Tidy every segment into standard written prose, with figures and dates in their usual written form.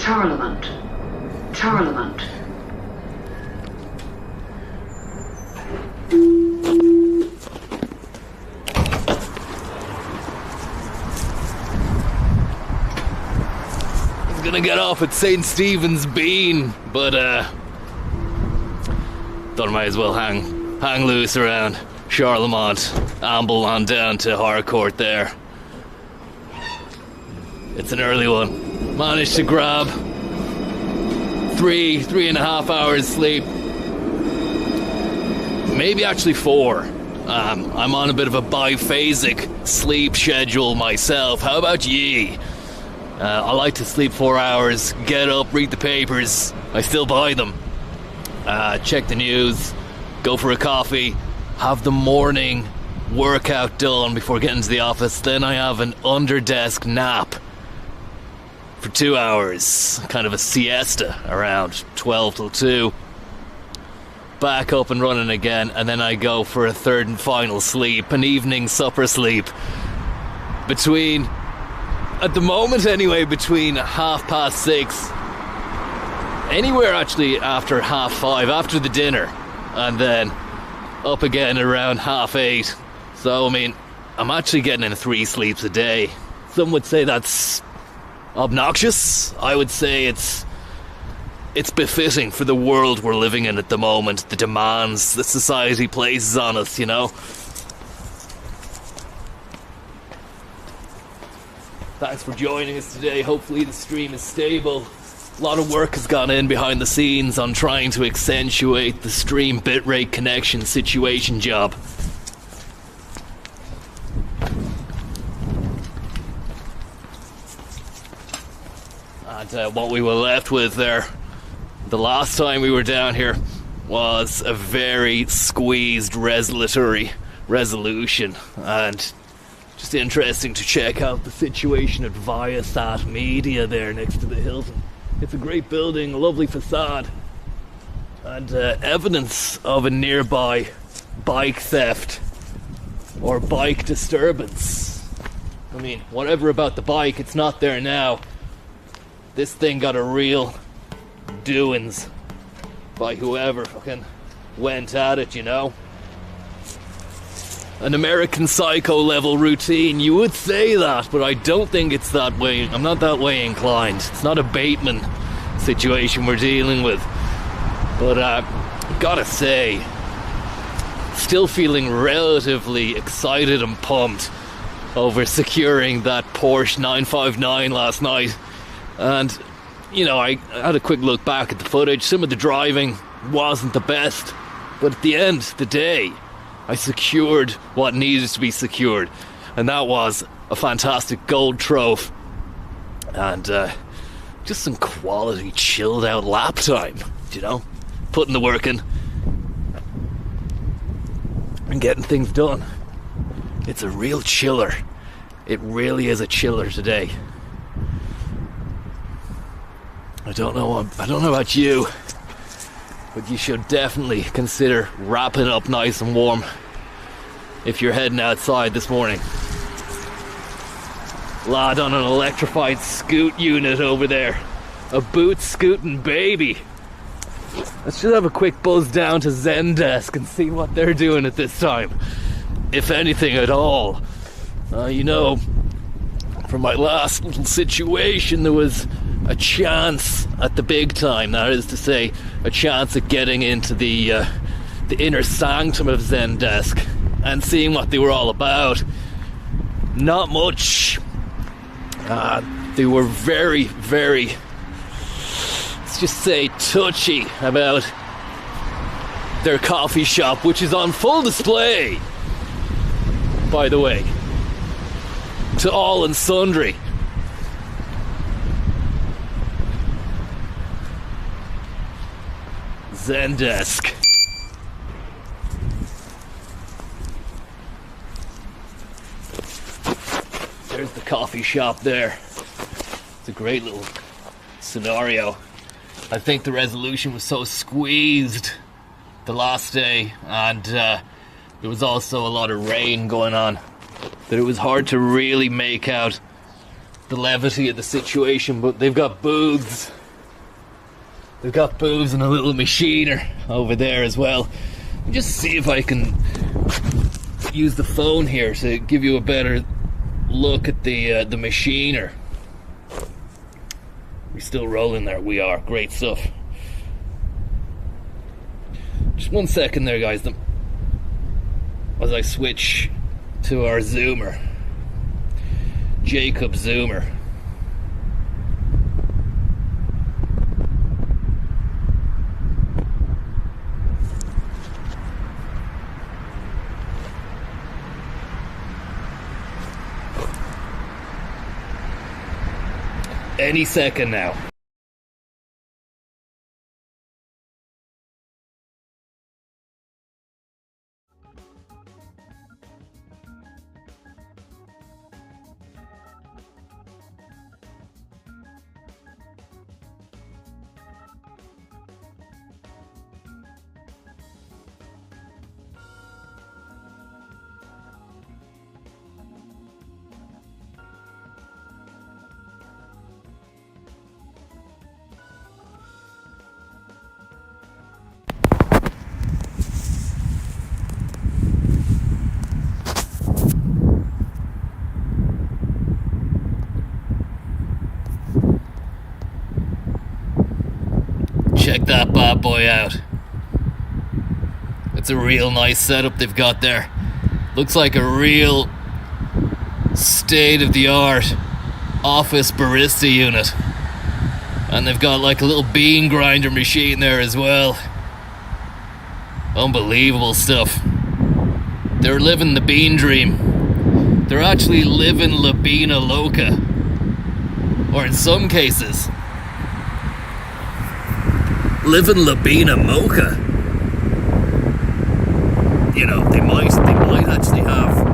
Parliament. I was gonna get off at St. Stephen's Bean, but thought I might as well hang loose around Charlemont, amble on down to Harcourt there. It's an early one. Managed to grab 3.5 hours sleep. Maybe actually 4. I'm on a bit of a biphasic sleep schedule myself. How about ye? I like to sleep 4 hours, get up, read the papers. I still buy them. Check the news, go for a coffee, have the morning workout done before getting to the office. Then I have an under-desk nap for 2 hours, kind of a siesta around 12 till 2. Back up and running again, and then I go for a third and final sleep, an evening supper sleep. Between, at the moment anyway, between 6:30, anywhere actually after 5:30, after the dinner, and then up again around 8:30. So, I mean, I'm actually getting in 3 sleeps a day. Some would say that's obnoxious. I would say it's befitting for the world we're living in at the moment, the demands that society places on us, you know. Thanks for joining us today. Hopefully the stream is stable. A lot of work has gone in behind the scenes on trying to accentuate the stream bitrate connection situation job. And what we were left with there the last time we were down here was a very squeezed resolution, and just interesting to check out the situation at Viasat Media there next to the Hilton. It's a great building, a lovely facade, and evidence of a nearby bike theft or bike disturbance. I mean, whatever about the bike, it's not there now. This thing got a real doings by whoever fucking went at it, you know. An American Psycho level routine, you would say that, but I don't think it's that way. I'm not that way inclined. It's not a Bateman situation we're dealing with. But gotta say, still feeling relatively excited and pumped over securing that Porsche 959 last night. And, you know, I had a quick look back at the footage. Some of the driving wasn't the best, but at the end of the day, I secured what needed to be secured, and that was a fantastic gold trove and just some quality chilled out lap time, you know, putting the work in and getting things done. It's a real chiller. It really is a chiller today. I don't know about you, but you should definitely consider wrapping up nice and warm if you're heading outside this morning. Lad on an electrified scoot unit over there. A boot scooting baby. Let's just have a quick buzz down to Zendesk and see what they're doing at this time. If anything at all. From my last little situation, there was a chance at the big time. That is to say, a chance at getting into the inner sanctum of Zendesk and seeing what they were all about. Not much. They were very, very, let's just say, touchy about their coffee shop, which is on full display, by the way, to all and sundry. Zendesk. There's the coffee shop there. It's a great little scenario. I think the resolution was so squeezed the last day, and there was also a lot of rain going on, that it was hard to really make out the levity of the situation. But they've got booths. They've got booths and a little machiner over there as well. Just see if I can use the phone here to give you a better look at the machiner. We're still rolling there. We are. Great stuff. Just 1 second there, guys. As I switch to our zoomer, Jacob Zoomer. Any second now. Check that bad boy out. It's a real nice setup they've got there. Looks like a real state-of-the-art office barista unit. And they've got like a little bean grinder machine there as well. Unbelievable stuff. They're living the bean dream. They're actually living La Bina Loca. Or in some cases, living La Bina Mocha. You know, they might actually have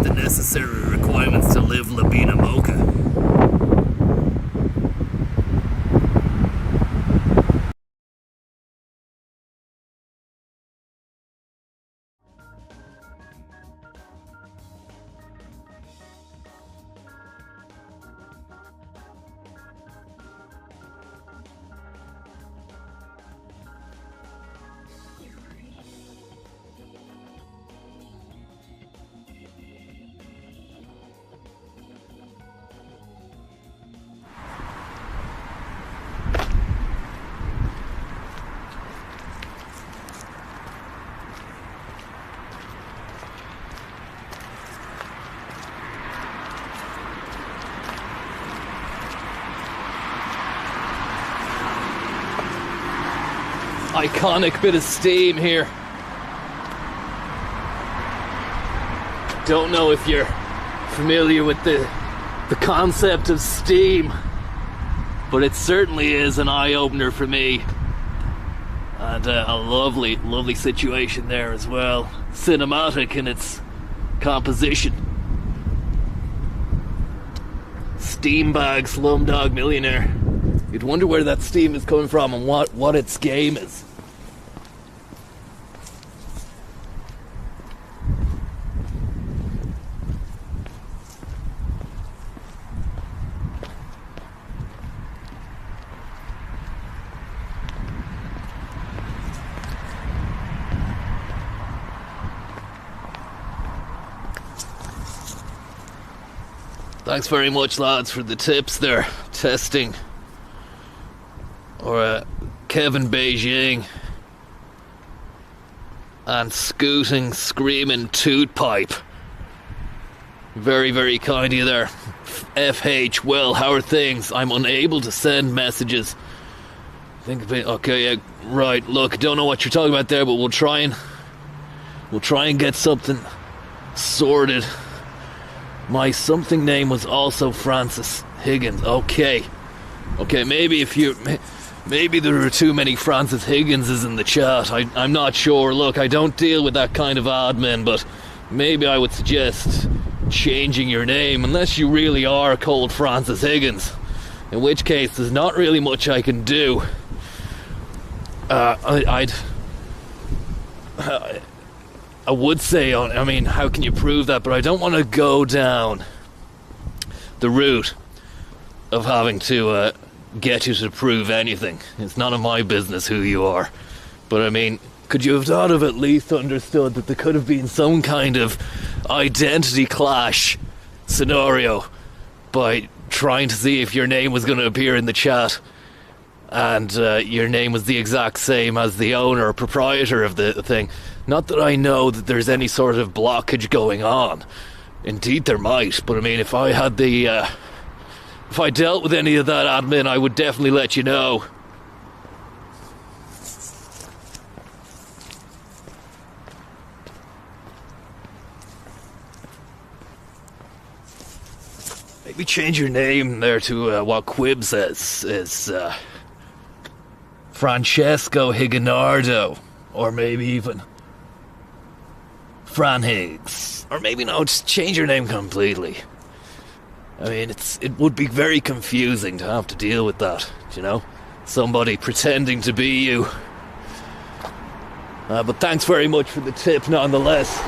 the necessary requirements to live La Bina Mocha. Iconic bit of steam here. Don't know if you're familiar with the concept of steam, but it certainly is an eye-opener for me. And a lovely, lovely situation there as well. Cinematic in its composition. Steam bag Slumdog Millionaire. You'd wonder where that steam is coming from and what its game is. Thanks very much, lads, for the tips there. Testing. Or Kevin Beijing. And Scooting Screaming Toot Pipe. Very, very kind of you there. FH, well, how are things? I'm unable to send messages. Think of it. Okay, yeah, right. Look, don't know what you're talking about there, but we'll try and get something sorted. My something name was also Francis Higgins. Okay, maybe there are too many Francis Higginses in the chat. I'm not sure. Look, I don't deal with that kind of admin, but maybe I would suggest changing your name, unless you really are called Francis Higgins, in which case there's not really much I can do. I would say, I mean, how can you prove that? But I don't want to go down the route of having to get you to prove anything. It's none of my business who you are. But I mean, could you have thought of at least understood that there could have been some kind of identity clash scenario by trying to see if your name was going to appear in the chat and your name was the exact same as the owner or proprietor of the thing? Not that I know that there's any sort of blockage going on. Indeed there might, but I mean, if I had if I dealt with any of that admin, I would definitely let you know. Maybe change your name there to what Quib says is Francesco Higinardo, or maybe even Fran Higgs, or maybe no, just change your name completely. I mean, it would be very confusing to have to deal with that, you know? Somebody pretending to be you. But thanks very much for the tip nonetheless.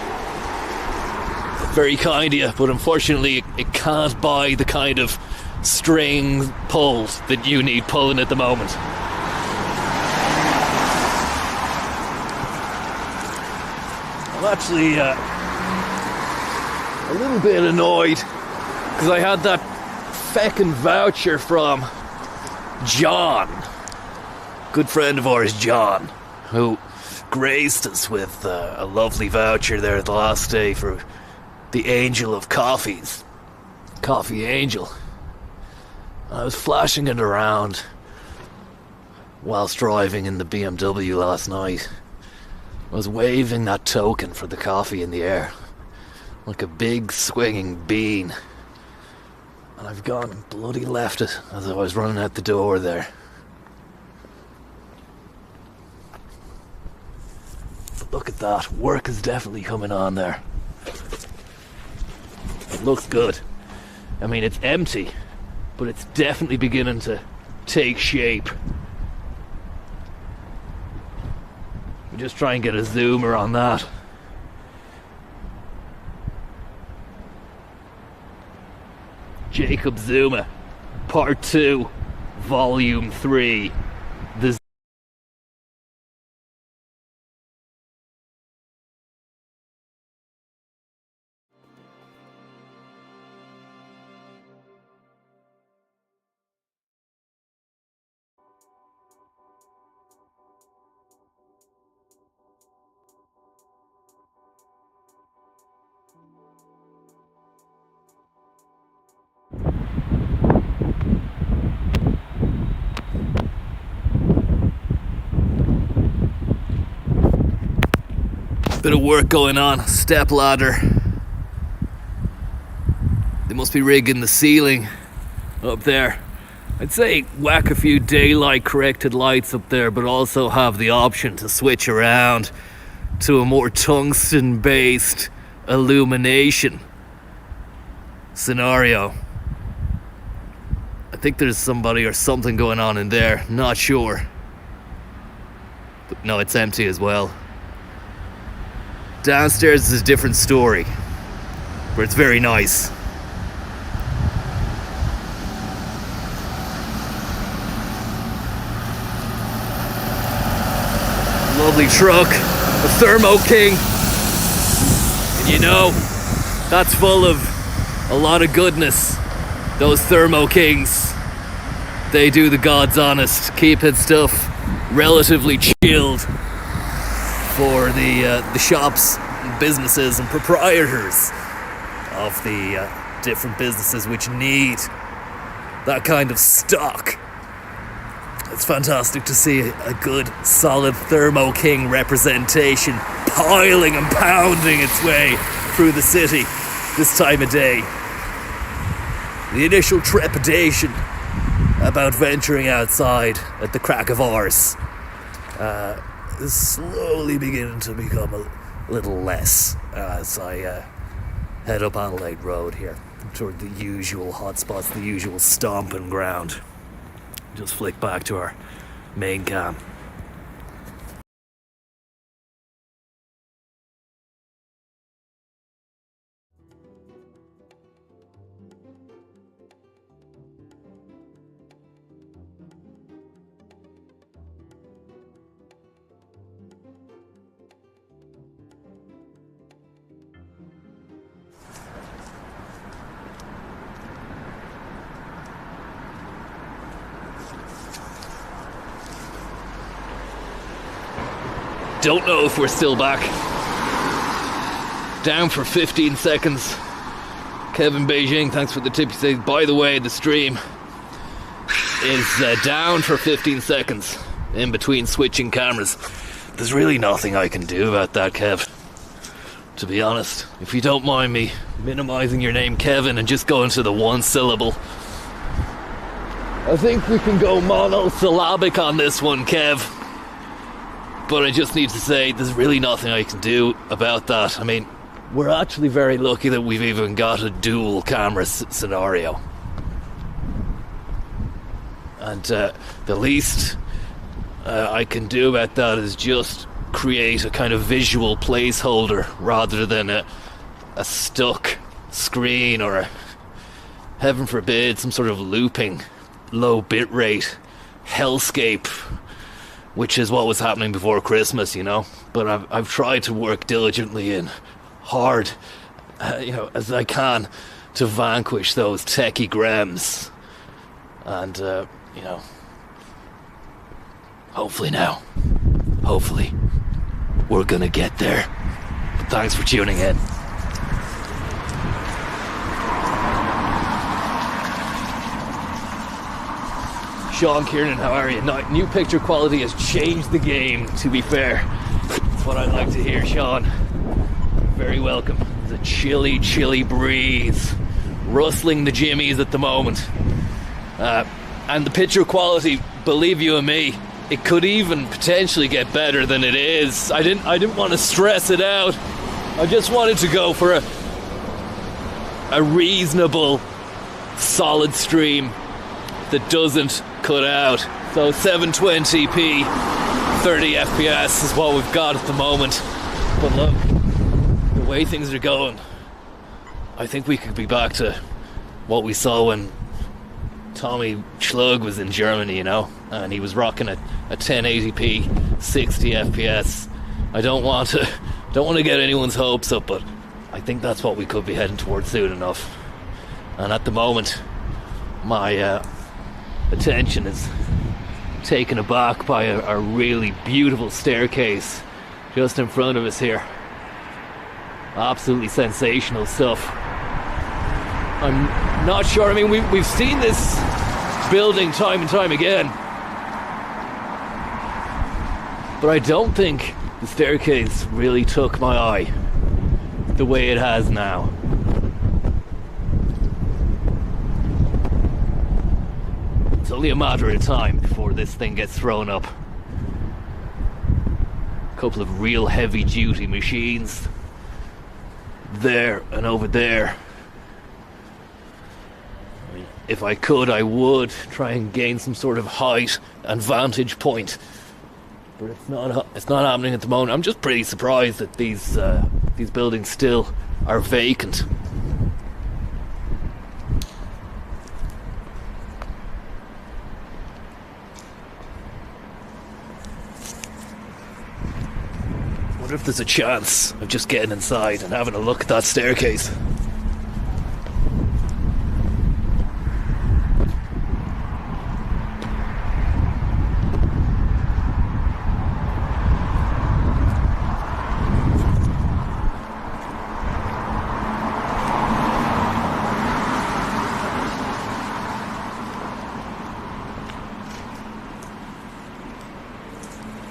Very kind of you, but unfortunately it can't buy the kind of string pulled that you need pulling at the moment. I'm actually a little bit annoyed because I had that feckin' voucher from John, good friend of ours, John, who graced us with a lovely voucher there the last day for the Angel of Coffees, Coffee Angel. I was flashing it around whilst driving in the BMW last night. I was waving that token for the coffee in the air like a big swinging bean, and I've gone and bloody left it as I was running out the door there. But look at that, work is definitely coming on there. It looks good. I mean, it's empty, but it's definitely beginning to take shape. We just try and get a zoomer on that. Jacob Zuma, Part 2, Volume 3. The bit of work going on, step ladder. They must be rigging the ceiling up there. I'd say whack a few daylight corrected lights up there, but also have the option to switch around to a more tungsten based illumination scenario. think there's somebody or something going on in there. Not sure. But no, it's empty as well. Downstairs is a different story, where it's very nice. Lovely truck, a Thermo King. And you know, that's full of a lot of goodness. Those Thermo Kings, they do the God's honest, keeping stuff relatively chilled for the shops, and businesses and proprietors of the different businesses which need that kind of stock. It's fantastic to see a good, solid Thermo King representation piling and pounding its way through the city this time of day. The initial trepidation about venturing outside at the crack of hours is slowly beginning to become a little less as I head up Adelaide Road here toward the usual hotspots, the usual stomping ground. Just flick back to our main cam. Don't know if we're still back. Down for 15 seconds. Kevin Beijing, thanks for the tip. He says, by the way, the stream is down for 15 seconds in between switching cameras. There's really nothing I can do about that, Kev. To be honest, if you don't mind me minimizing your name, Kevin, and just going to the one syllable. I think we can go monosyllabic on this one, Kev. But I just need to say, there's really nothing I can do about that. I mean, we're actually very lucky that we've even got a dual camera scenario. And the least I can do about that is just create a kind of visual placeholder rather than a stuck screen or, heaven forbid, some sort of looping, low bitrate hellscape, which is what was happening before Christmas, you know. But I've tried to work diligently and hard, as I can to vanquish those techie grams. And, hopefully, we're gonna get there. But thanks for tuning in. Sean Kiernan, how are you? New picture quality has changed the game, to be fair. That's what I'd like to hear, Sean. Very welcome. There's a chilly, chilly breeze rustling the jimmies at the moment. And the picture quality, believe you and me, it could even potentially get better than it is. I didn't want to stress it out. I just wanted to go for a reasonable, solid stream that doesn't cut out. So 720p, 30 FPS is what we've got at the moment. But look, the way things are going, I think we could be back to what we saw when Tommy Schlug was in Germany, and he was rocking a 1080p, 60 FPS. I don't want to get anyone's hopes up, but I think that's what we could be heading towards soon enough. And at the moment, my attention is taken aback by a really beautiful staircase just in front of us here. Absolutely sensational stuff. I'm not sure, I mean, we've seen this building time and time again, but I don't think the staircase really took my eye the way it has now. It's only a matter of time before this thing gets thrown up. A couple of real heavy duty machines there and over there. I mean, if I could, I would try and gain some sort of height and vantage point. But it's not happening at the moment. I'm just pretty surprised that these buildings still are vacant. Wonder if there's a chance of just getting inside and having a look at that staircase.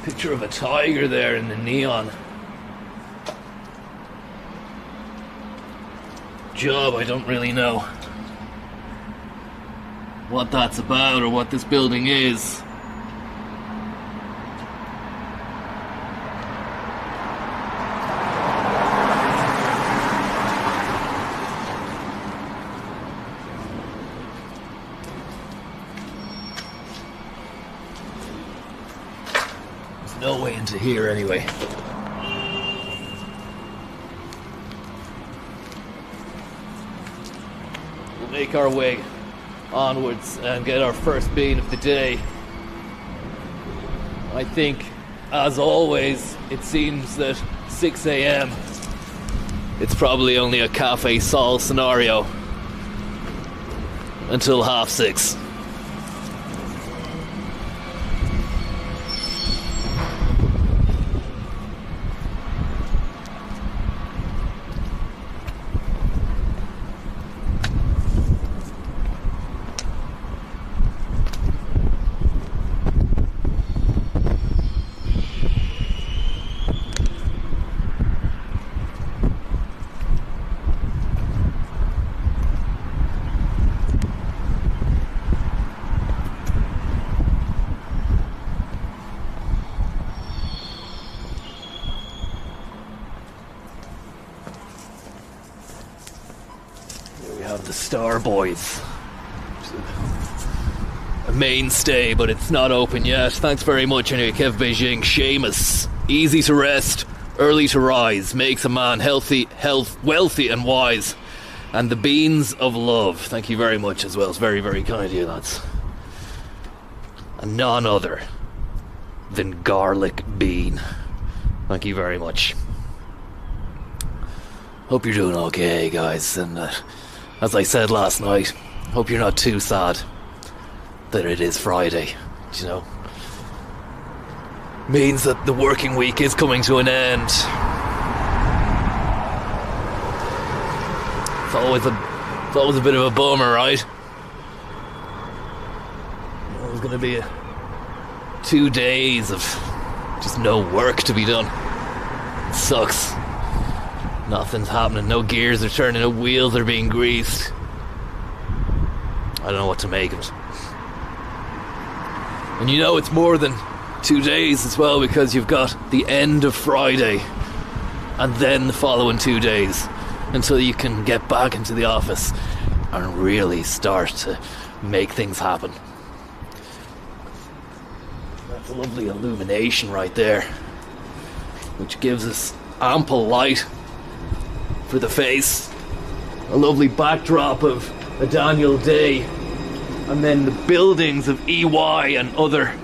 Picture of a tiger there in the neon. Job, I don't really know what that's about or what this building is. No way into here anyway. We'll make our way onwards and get our first bean of the day. I think, as always, it seems that 6 a.m. it's probably only a Cafe Sol scenario until 6:30. Of the Star Boys. A mainstay, but it's not open yet. Thanks very much anyway, Kev Beijing. Seamus. Easy to rest, early to rise, makes a man wealthy and wise. And the beans of love. Thank you very much as well. It's very, very kind of you, lads. And none other than Garlic Bean. Thank you very much. Hope you're doing okay, guys, and as I said last night, hope you're not too sad that it is Friday, you know. Means that the working week is coming to an end. It's always a bit of a bummer, right? There's going to be 2 days of just no work to be done. It sucks. Nothing's happening, no gears are turning, no wheels are being greased. I don't know what to make of it. And you know it's more than 2 days as well, because you've got the end of Friday and then the following 2 days until you can get back into the office and really start to make things happen. That's a lovely illumination right there, which gives us ample light for the face. A lovely backdrop of a Daniel Day, and then the buildings of EY and other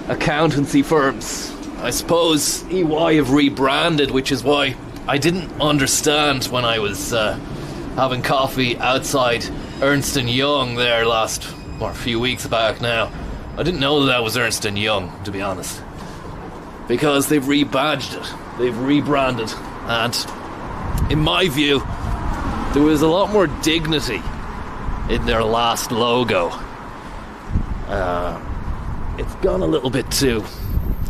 accountancy firms. I suppose EY have rebranded, which is why I didn't understand when I was having coffee outside Ernst & Young there a few weeks back now. I didn't know that was Ernst & Young, to be honest, because they've rebadged it, they've rebranded, and in my view, there was a lot more dignity in their last logo. It's gone a little bit too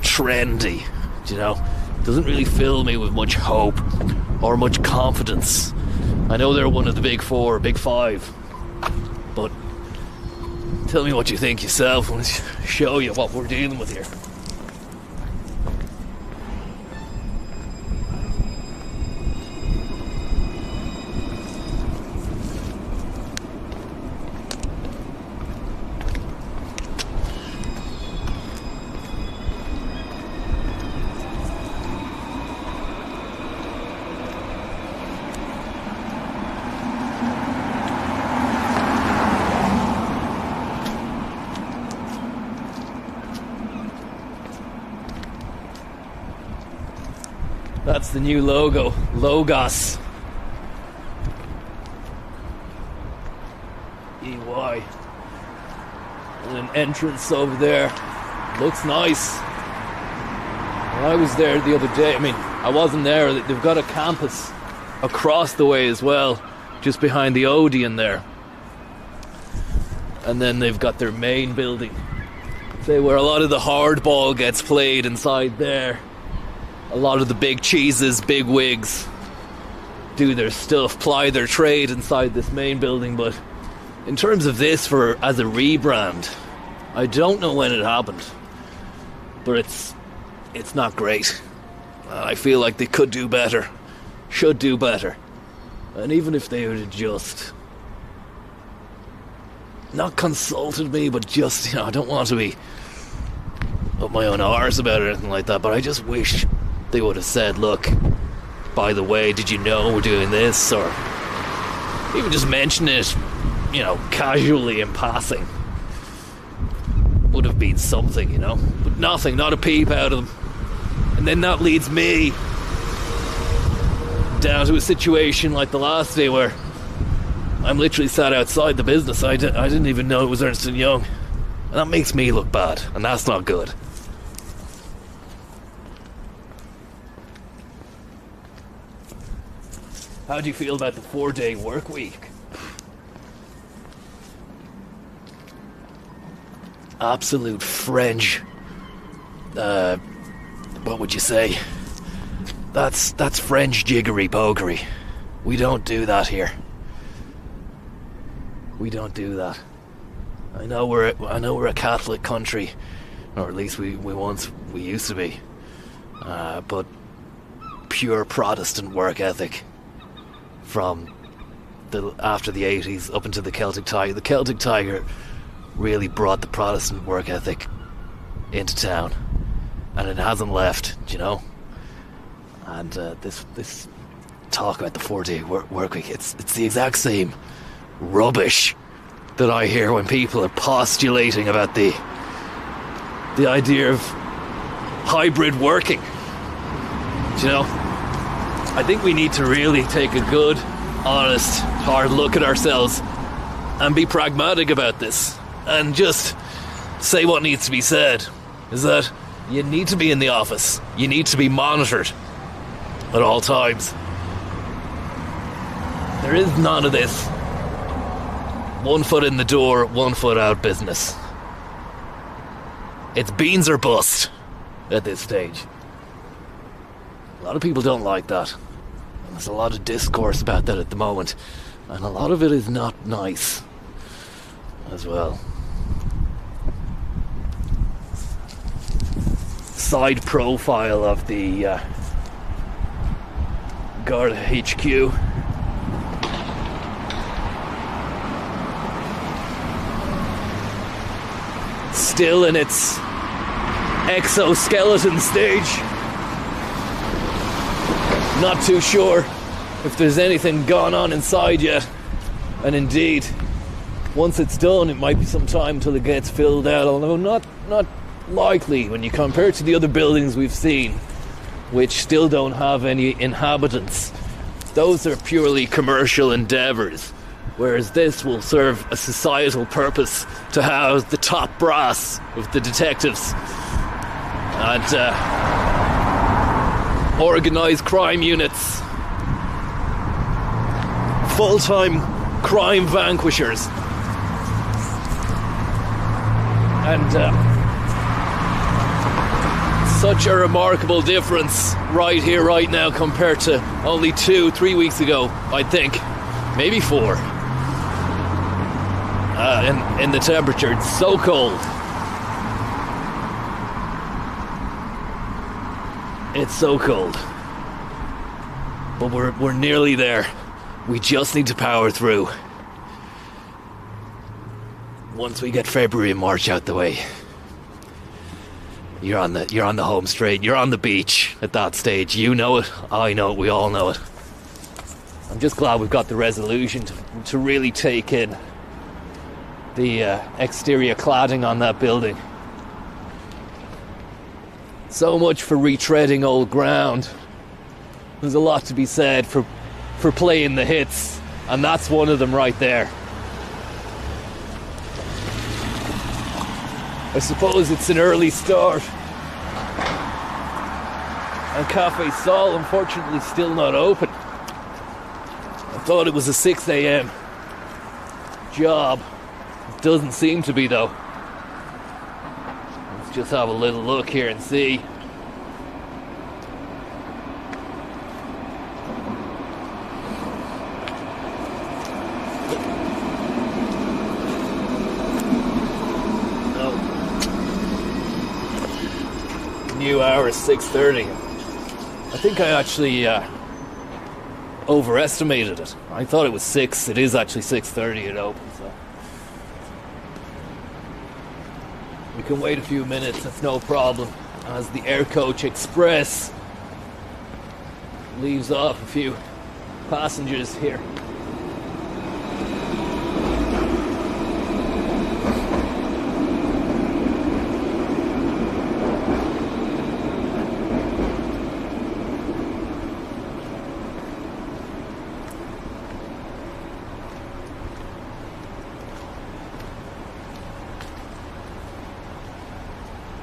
trendy, you know. It doesn't really fill me with much hope or much confidence. I know they're one of the big four, big five, but tell me what you think yourself and show you what we're dealing with here. That's the new logo. Logos. EY. And an entrance over there. Looks nice. When I was there the other day, I mean, I wasn't there. They've got a campus across the way as well, just behind the Odeon there. And then they've got their main building, say, where a lot of the hardball gets played inside there. A lot of the big cheeses, big wigs, do their stuff, ply their trade inside this main building. But in terms of this as a rebrand, I don't know when it happened, but it's not great. I feel like they could do better, should do better. And even if they would have just not consulted me, but just, I don't want to be up my own arse about it or anything like that, but I just wish they would have said, look, by the way, did you know we're doing this? Or even just mention it, casually in passing. Would have been something, but nothing, not a peep out of them. And then that leads me down to a situation like the last day where I'm literally sat outside the business. I didn't even know it was Ernst & Young. And that makes me look bad, and that's not good. How do you feel about the 4-day work week? Absolute French. What would you say? That's French jiggery pokery. We don't do that here. We don't do that. I know we're a Catholic country, or at least we used to be. But pure Protestant work ethic from after the 80s up into the Celtic Tiger. The Celtic Tiger really brought the Protestant work ethic into town, and it hasn't left, And this talk about the 4-day work week, it's the exact same rubbish that I hear when people are postulating about the idea of hybrid working. I think we need to really take a good, honest, hard look at ourselves and be pragmatic about this and just say what needs to be said. Is that you need to be in the office. You need to be monitored at all times. There is none of this 1 foot in the door, 1 foot out business. It's beans or bust at this stage. A lot of people don't like that. And there's a lot of discourse about that at the moment. And a lot of it is not nice as well. Side profile of the Garda HQ. Still in its exoskeleton stage. Not too sure if there's anything gone on inside yet. And indeed, once it's done, it might be some time till it gets filled out, although not likely when you compare to the other buildings we've seen, which still don't have any inhabitants. Those are purely commercial endeavours, whereas this will serve a societal purpose to house the top brass of the detectives and organised crime units, full-time crime vanquishers, and such a remarkable difference right here, right now, compared to only 2-3 weeks ago, I think, maybe 4. In the temperature, it's so cold. It's so cold. But we're nearly there. We just need to power through. Once we get February and March out the way, you're on the home straight. You're on the beach at that stage. You know it. I know it. We all know it. I'm just glad we've got the resolution to really take in the exterior cladding on that building. So much for retreading old ground. There's a lot to be said for playing the hits, and that's one of them right there. I suppose it's an early start. And Cafe Sol, unfortunately, still not open. I thought it was a 6 a.m. job. It doesn't seem to be, though. Let's just have a little look here and see. New hour is 6:30. I think I actually overestimated it. I thought it was 6. It is actually 6:30 it opens. So we can wait a few minutes. That's no problem. As the Air Coach Express leaves off a few passengers here.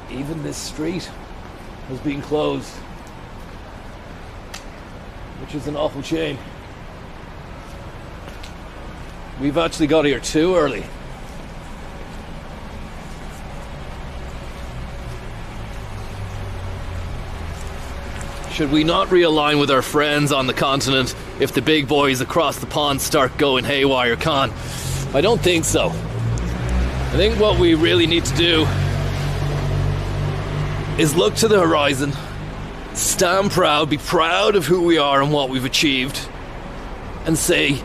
Even this street has been closed, which is an awful shame. We've actually got here too early. Should we not realign with our friends on the continent if the big boys across the pond start going haywire, Con? I don't think so. I think what we really need to do is look to the horizon, stand proud, be proud of who we are and what we've achieved, and say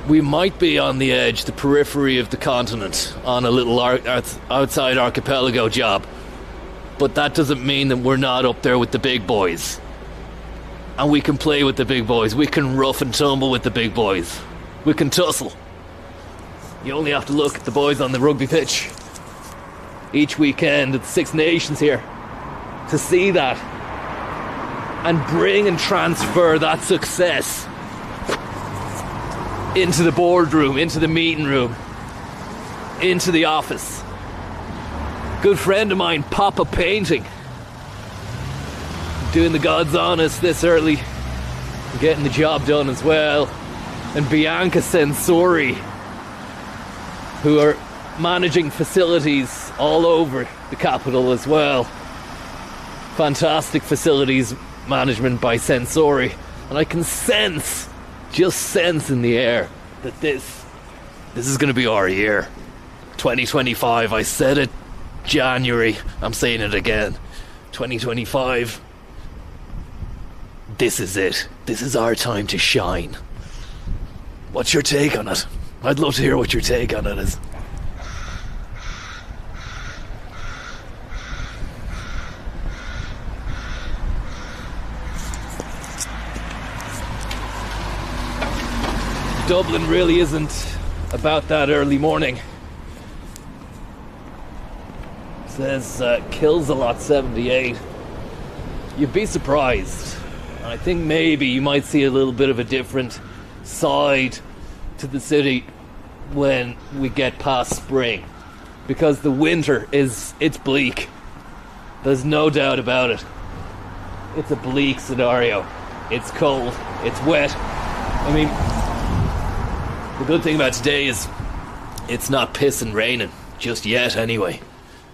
we might be on the edge, the periphery of the continent, on a little outside archipelago job. But that doesn't mean that we're not up there with the big boys. And we can play with the big boys. We can rough and tumble with the big boys. We can tussle. You only have to look at the boys on the rugby pitch each weekend at the Six Nations here to see that and bring and transfer that success into the boardroom, into the meeting room, into the office. Good friend of mine, Papa Painting, doing the God's honest this early, getting the job done as well, and Bianca Sensori, who are managing facilities all over the capital as well. Fantastic facilities management by Sensori, and I can sense, just sense in the air, that this is going to be our year. 2025, I said it January, I'm saying it again. 2025, this is it. This is our time to shine. What's your take on it? I'd love to hear what your take on it is. Dublin really isn't about that early morning. It says kills a lot 78. You'd be surprised. I think maybe you might see a little bit of a different side to the city when we get past spring, because the winter it's bleak. There's no doubt about it. It's a bleak scenario. It's cold, it's wet. I mean, the good thing about today is it's not pissing raining, just yet anyway.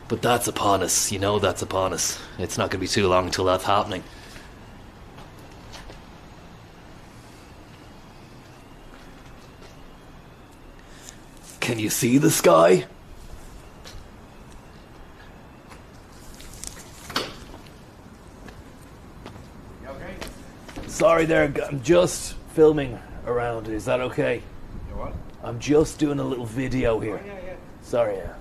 But that's upon us, you know that's upon us. It's not going to be too long until that's happening. Can you see the sky? You okay? Sorry there, I'm just filming around. Is that okay? You what? I'm just doing a little video here. Oh, yeah. Sorry, yeah.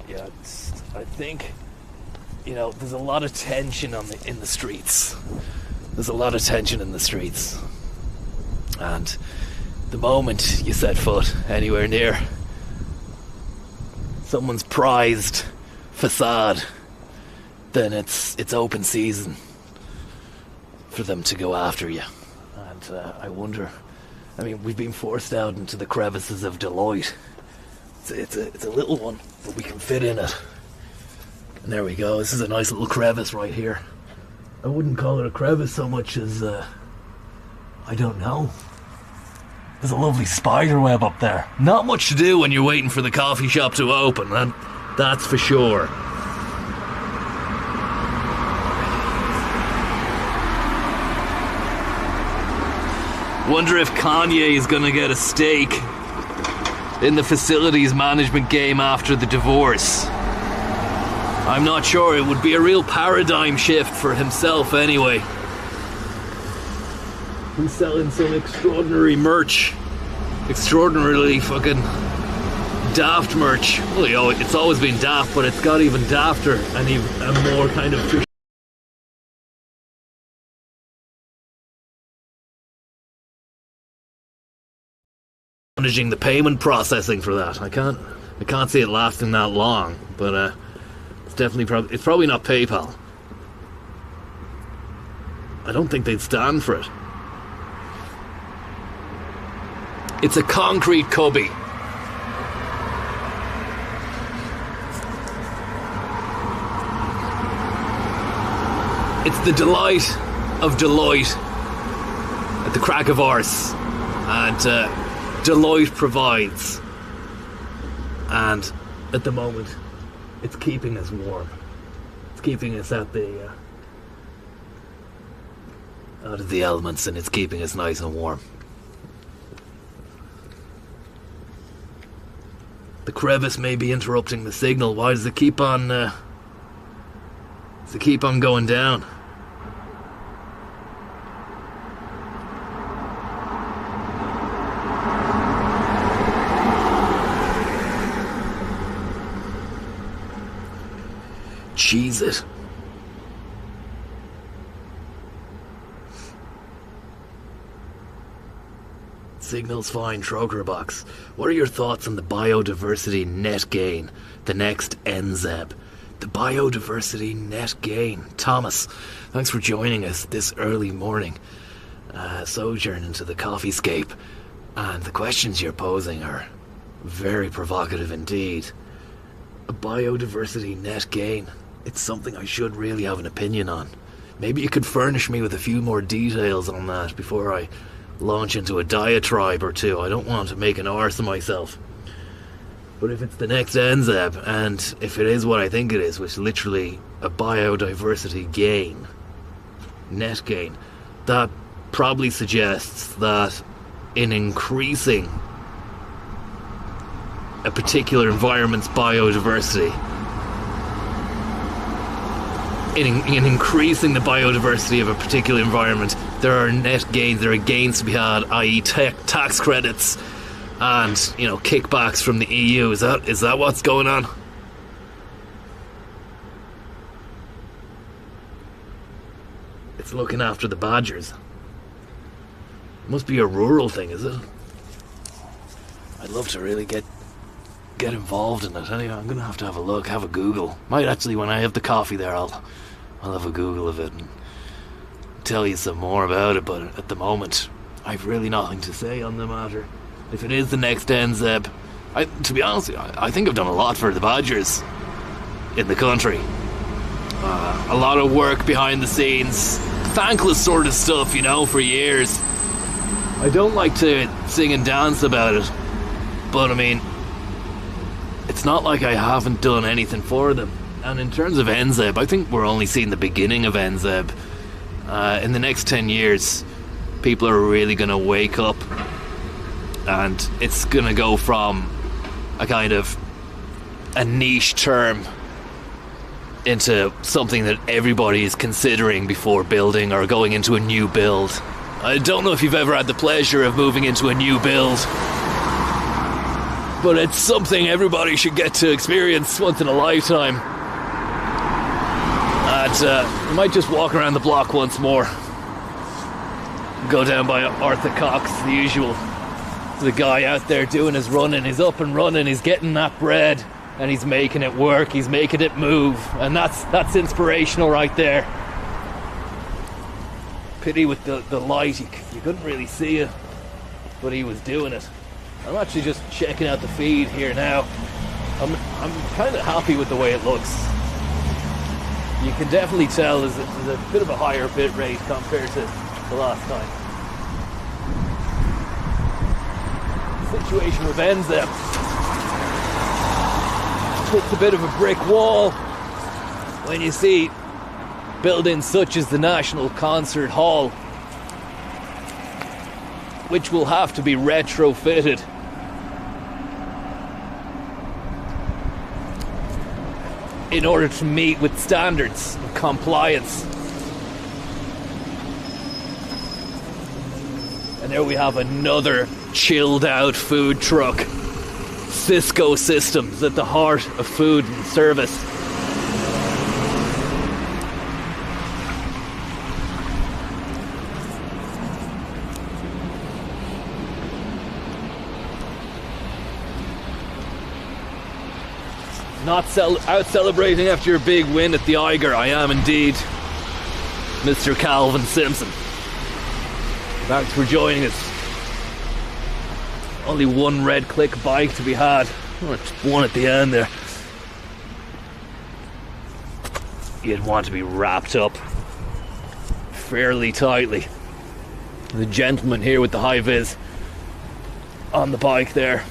Yeah. I think, there's a lot of tension in the streets. There's a lot of tension in the streets. And the moment you set foot anywhere near someone's prized facade, then it's open season for them to go after you. And I wonder, I mean, we've been forced out into the crevices of Deloitte. It's a little one, but we can fit in it. And there we go. This is a nice little crevice right here. I wouldn't call it a crevice so much as, I don't know. There's a lovely spider web up there. Not much to do when you're waiting for the coffee shop to open, that's for sure. Wonder if Kanye is gonna get a stake in the facilities management game after the divorce. I'm not sure. It would be a real paradigm shift for himself anyway. He's selling some extraordinary merch. Extraordinarily fucking daft merch. Well, you know, it's always been daft, but it's got even dafter and even a more kind of managing the payment processing for that. I can't see it lasting that long, but it's definitely it's probably not PayPal. I don't think they'd stand for it. It's a concrete cubby. It's the delight of Deloitte at the crack of arse, and Deloitte provides, and at the moment it's keeping us warm. It's keeping us out of the elements, and it's keeping us nice and warm. The crevice may be interrupting the signal. Why does it keep on going down? Cheese it. Signal's fine, Troker box. What are your thoughts on the biodiversity net gain? The next NZEB. The biodiversity net gain. Thomas, thanks for joining us this early morning. Sojourn into the coffeescape. And the questions you're posing are very provocative indeed. A biodiversity net gain. It's something I should really have an opinion on. Maybe you could furnish me with a few more details on that before I launch into a diatribe or two. I don't want to make an arse of myself. But if it's the next NZEB, and if it is what I think it is, which is literally a biodiversity gain, net gain, that probably suggests that in increasing a particular environment's biodiversity, in increasing the biodiversity of a particular environment, there are net gains, there are gains to be had, i.e. tax credits and, you know, kickbacks from the EU. Is that what's going on? It's looking after the badgers. It must be a rural thing, is it? I'd love to really get involved in it. Anyway, I'm gonna have to have a look, have a Google. Might actually, when I have the coffee there, I'll have a Google of it and tell you some more about it, but at the moment I've really nothing to say on the matter. If it is the next NZEB, to be honest, I think I've done a lot for the badgers in the country. A lot of work behind the scenes, thankless sort of stuff, you know, for years. I don't like to sing and dance about it, but I mean, it's not like I haven't done anything for them. And in terms of NZEB, I think we're only seeing the beginning of NZEB. In the next 10 years, people are really going to wake up, and it's going to go from a kind of a niche term into something that everybody is considering before building or going into a new build. I don't know if you've ever had the pleasure of moving into a new build, but it's something everybody should get to experience once in a lifetime. And you might just walk around the block once more. Go down by Arthur Cox, the usual. The guy out there doing his running, he's up and running, he's getting that bread. and he's making it work, he's making it move, and that's inspirational right there. Pity with the light, you couldn't really see it, but he was doing it. I'm actually just checking out the feed here now. I'm kind of happy with the way it looks. You can definitely tell there's a bit of a higher bit rate compared to the last time. Situation with Enza puts a bit of a brick wall when you see buildings such as the National Concert Hall, which will have to be retrofitted. In order to meet with standards of compliance. And there we have another chilled out food truck. Cisco Systems at the heart of food and service. Not out celebrating after your big win at the Eiger. I am indeed, Mr. Calvin Simpson. Thanks for joining us. Only one red click bike to be had. One at the end there. You'd want to be wrapped up fairly tightly. The gentleman here with the high vis on the bike there.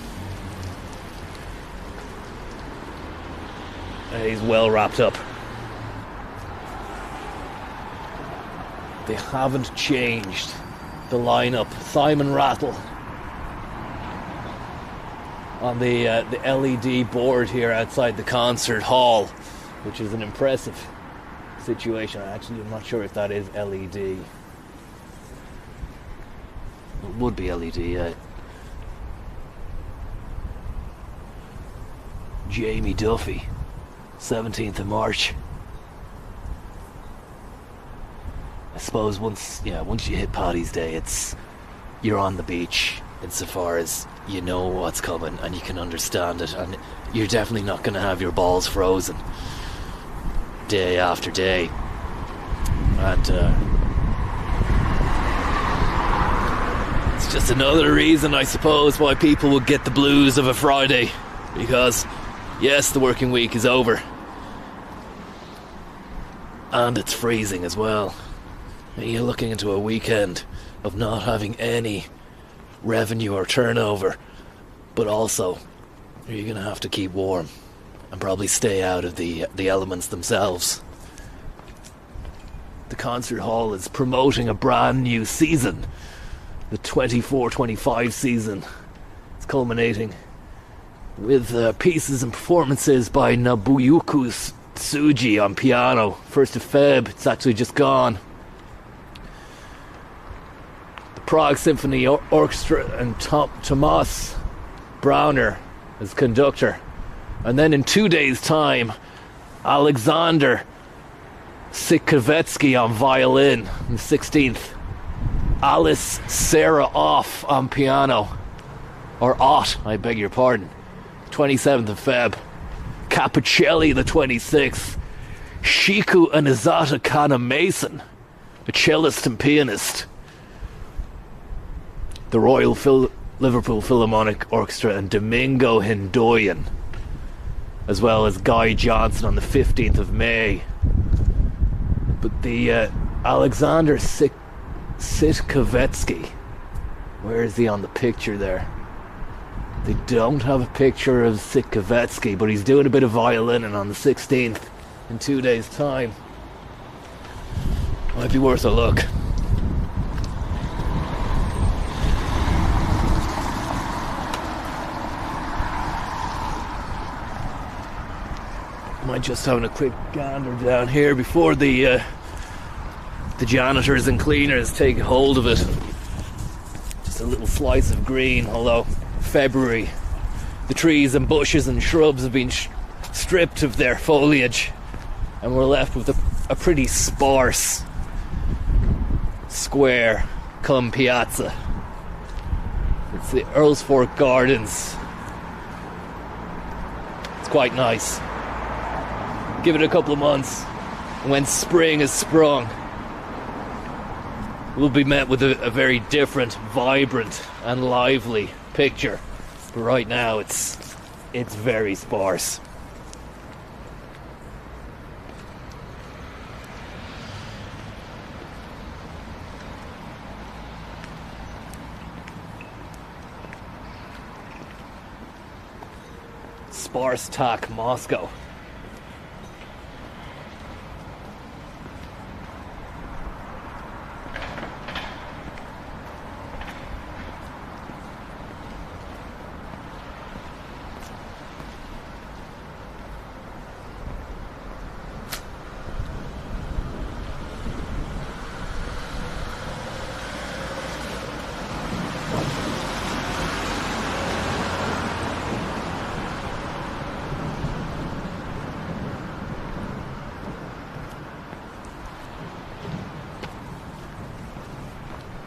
He's well wrapped up. They haven't changed the lineup. Simon Rattle on the LED board here outside the concert hall, which is an impressive situation. Actually, I'm not sure if that is LED. It would be LED, yeah. Jamie Duffy. 17th of March. I suppose once you hit Paddy's Day, you're on the beach insofar as you know what's coming and you can understand it, and you're definitely not going to have your balls frozen day after day. And it's just another reason, I suppose, why people would get the blues of a Friday, because yes, the working week is over. And it's freezing as well. You're looking into a weekend of not having any revenue or turnover, but also you're going to have to keep warm and probably stay out of the elements themselves. The concert hall is promoting a brand new season, the 24-25 season. It's culminating with pieces and performances by Nobuyuki Tsuji on piano. 1st of Feb, it's actually just gone. The Prague Symphony Orchestra and Tomas Brauner as conductor. And then in 2 days' time, Alexander Sikovetsky on violin on the 16th. Alice Sarah Off on piano. Or Ott, I beg your pardon. 27th of Feb. Capicelli the 26th. Shiku and Izata Kana Mason, a cellist and pianist. The Royal Liverpool Philharmonic Orchestra and Domingo Hindoyan, as well as Guy Johnson on the 15th of May. But the Alexander Sitkovetsky, where is he on the picture there? They don't have a picture of Sitkovetsky, but he's doing a bit of violining on the 16th in 2 days' time. Might be worth a look. Might just having a quick gander down here before the janitors and cleaners take hold of it. Just a little slice of green, although February, the trees and bushes and shrubs have been stripped of their foliage, and we're left with a pretty sparse square cum piazza. It's the Earl's Fork Gardens. It's quite nice. Give it a couple of months, and when spring has sprung, we'll be met with a very different, vibrant and lively picture. But right now it's very sparse. Sparse tack Moscow.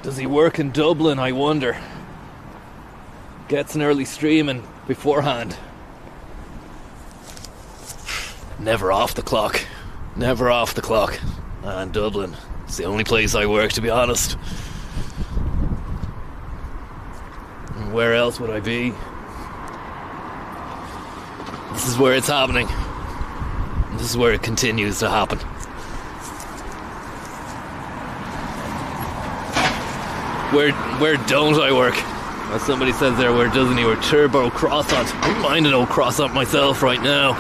Does he work in Dublin, I wonder? Gets an early streaming beforehand. Never off the clock. Never off the clock. And Dublin, it's the only place I work, to be honest. And where else would I be? This is where it's happening. And this is where it continues to happen. Where don't I work? As somebody says there, where doesn't he? Where turbo croissant. I wouldn't mind an old croissant myself right now.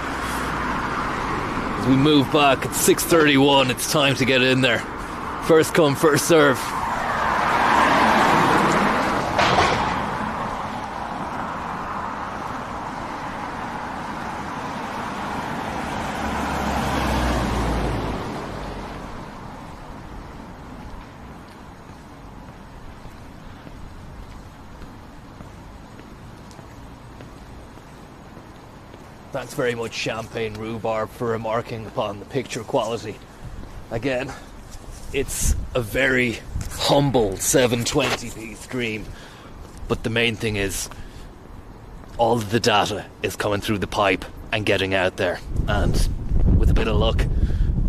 As we move back, it's 6:31. It's time to get in there. First come, first serve. Thanks very much, Champagne Rhubarb, for remarking upon the picture quality. Again, it's a very humble 720p stream, but the main thing is all of the data is coming through the pipe and getting out there, and with a bit of luck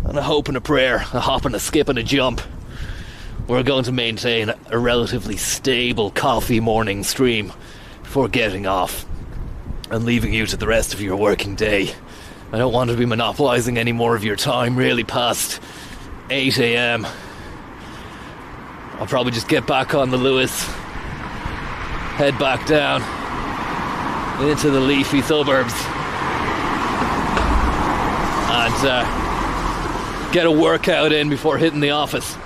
and a hope and a prayer, a hop and a skip and a jump, we're going to maintain a relatively stable coffee morning stream before getting off and leaving you to the rest of your working day. I don't want to be monopolising any more of your time, really, past 8 a.m. I'll probably just get back on the Lewis, head back down into the leafy suburbs, and get a workout in before hitting the office.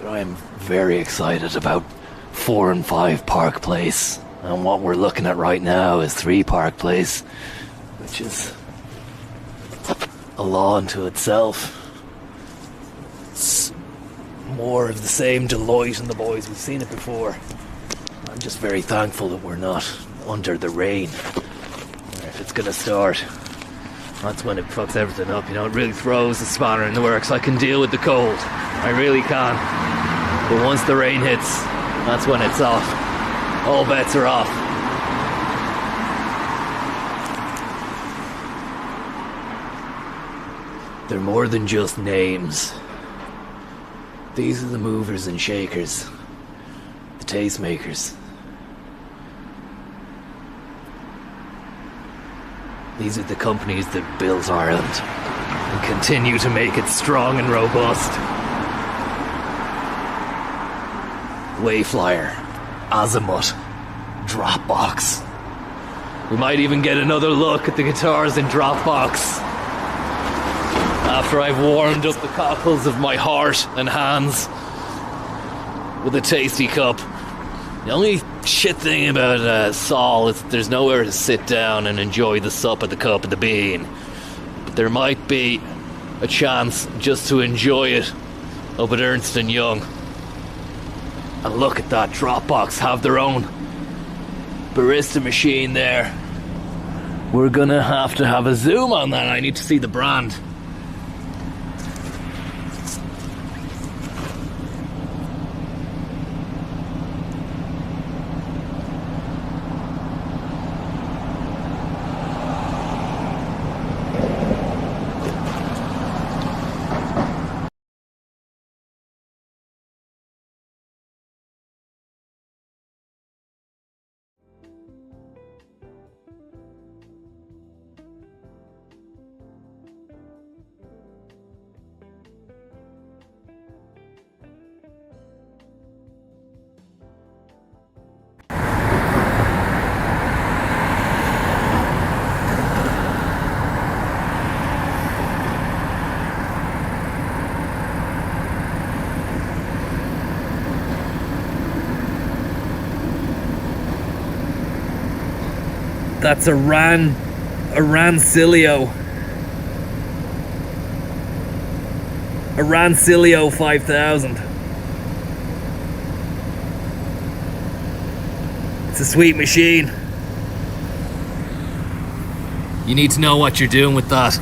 I'm very excited about 4 and 5 Park Place, and what we're looking at right now is 3 Park Place, which is a law unto itself. It's more of the same Deloitte and the boys. We've seen it before. I'm just very thankful that we're not under the rain. If it's gonna start, that's when it fucks everything up. You know, it really throws the spanner in the works. I can deal with the cold, I really can. But once the rain hits, that's when it's off. All bets are off. They're more than just names. These are the movers and shakers, the tastemakers. These are the companies that built Ireland and continue to make it strong and robust. Wayflyer, Azimuth, Dropbox. We might even get another look at the guitars in Dropbox after I've warmed up the cockles of my heart and hands with a tasty cup. The only shit thing about Saul is there's nowhere to sit down and enjoy the sup of the cup of the bean. But there might be a chance just to enjoy it up at Ernst & Young. And look at that, Dropbox have their own barista machine there. We're gonna have to have a zoom on that. I need to see the brand. That's a Rancilio. A Rancilio 5000. It's a sweet machine. You need to know what you're doing with that.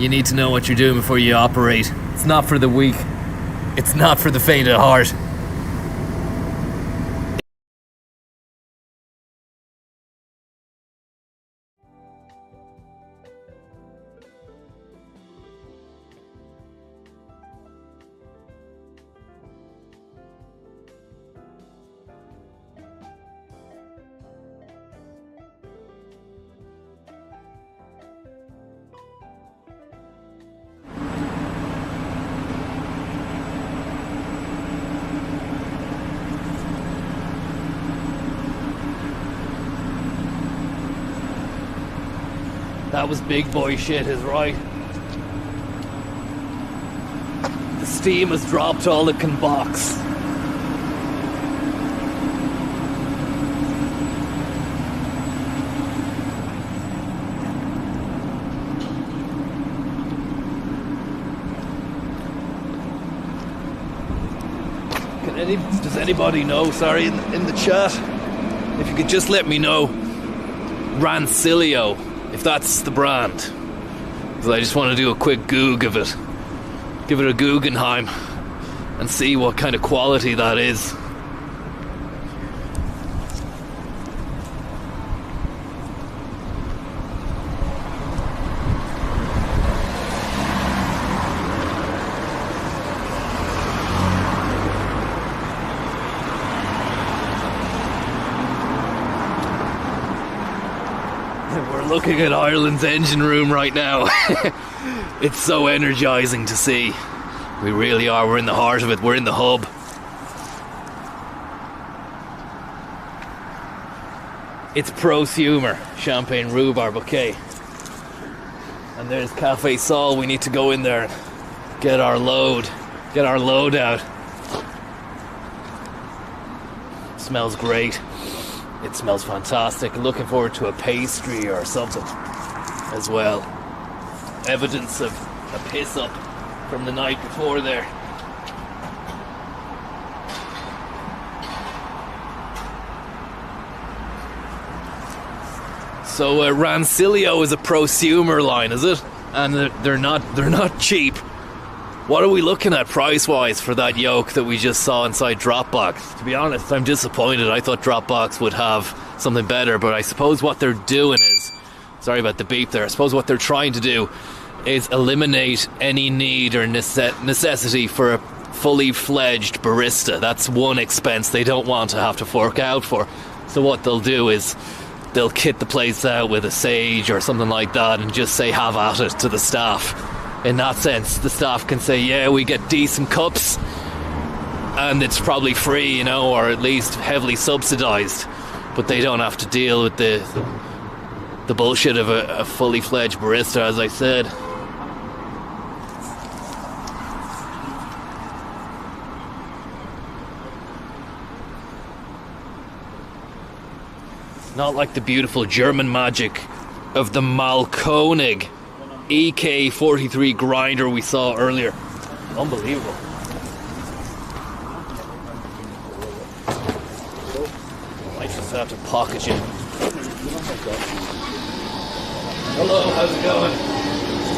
You need to know what you're doing before you operate. It's not for the weak. It's not for the faint of heart. That was big boy shit, is right. The steam has dropped all it can box. Does anybody know, sorry, in the chat, if you could just let me know, Rancilio, if that's the brand, because I just want to do a quick goog of it, give it a Guggenheim and see what kind of quality that is. We're looking at Ireland's engine room right now. It's so energizing to see. We really are. We're in the heart of it. We're in the hub. It's prosumer champagne rhubarb bouquet. And there's Cafe Sol. We need to go in there and get our load out. Smells great. It smells fantastic. Looking forward to a pastry or something as well. Evidence of a piss up from the night before there. So Rancilio is a prosumer line, is it? And they're not cheap. What are we looking at price-wise for that yoke that we just saw inside Dropbox? To be honest, I'm disappointed. I thought Dropbox would have something better, but I suppose what they're doing is... Sorry about the beep there. I suppose what they're trying to do is eliminate any need or necessity for a fully fledged barista. That's one expense they don't want to have to fork out for. So what they'll do is they'll kit the place out with a Sage or something like that and just say have at it to the staff. In that sense, the staff can say, yeah, we get decent cups and it's probably free, you know, or at least heavily subsidised, but they don't have to deal with the bullshit of a fully fledged barista, as I said. Not like the beautiful German magic of the Malkonig EK43 grinder we saw earlier. Unbelievable. I just have to pocket you. Hello, how's it going?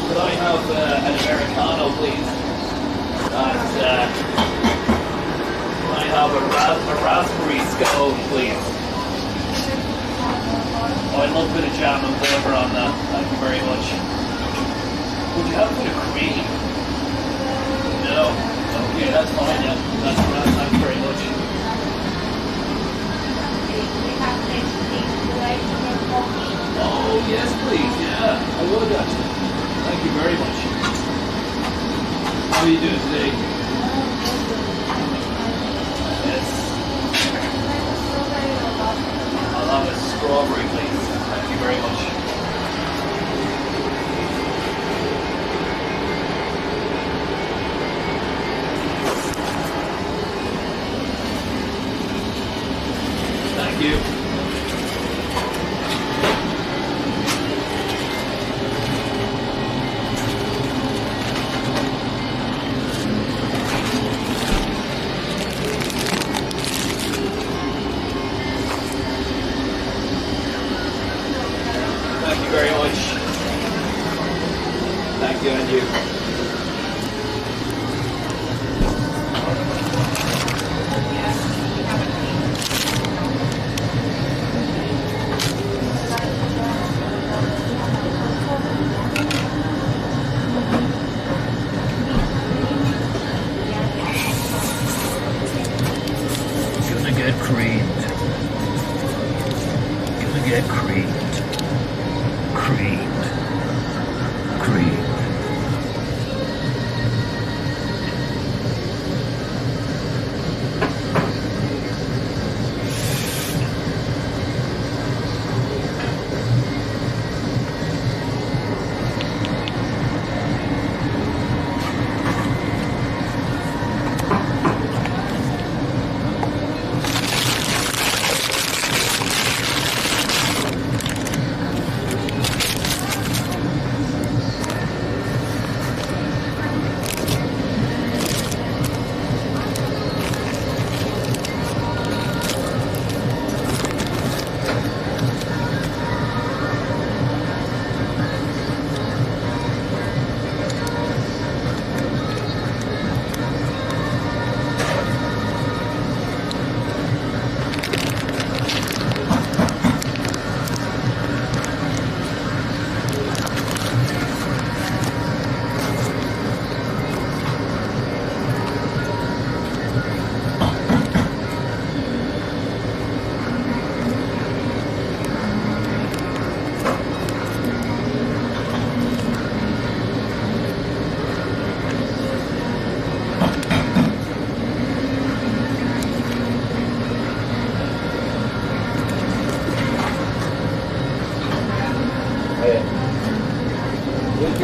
Could I have an Americano, please? And can I have a raspberry scone, please? Oh, I'd love a bit of jam and butter on that. Thank you very much. Would you have a bit of cream? No? Okay, that's fine, yeah. That's right, thank you very much. Oh, yes, please, yeah. I would actually. Thank you very much. How are you doing today? Yes. I'll have a strawberry, please. Thank you very much. Thank you. get creamed. Gonna get creamed. Creamed. Creamed.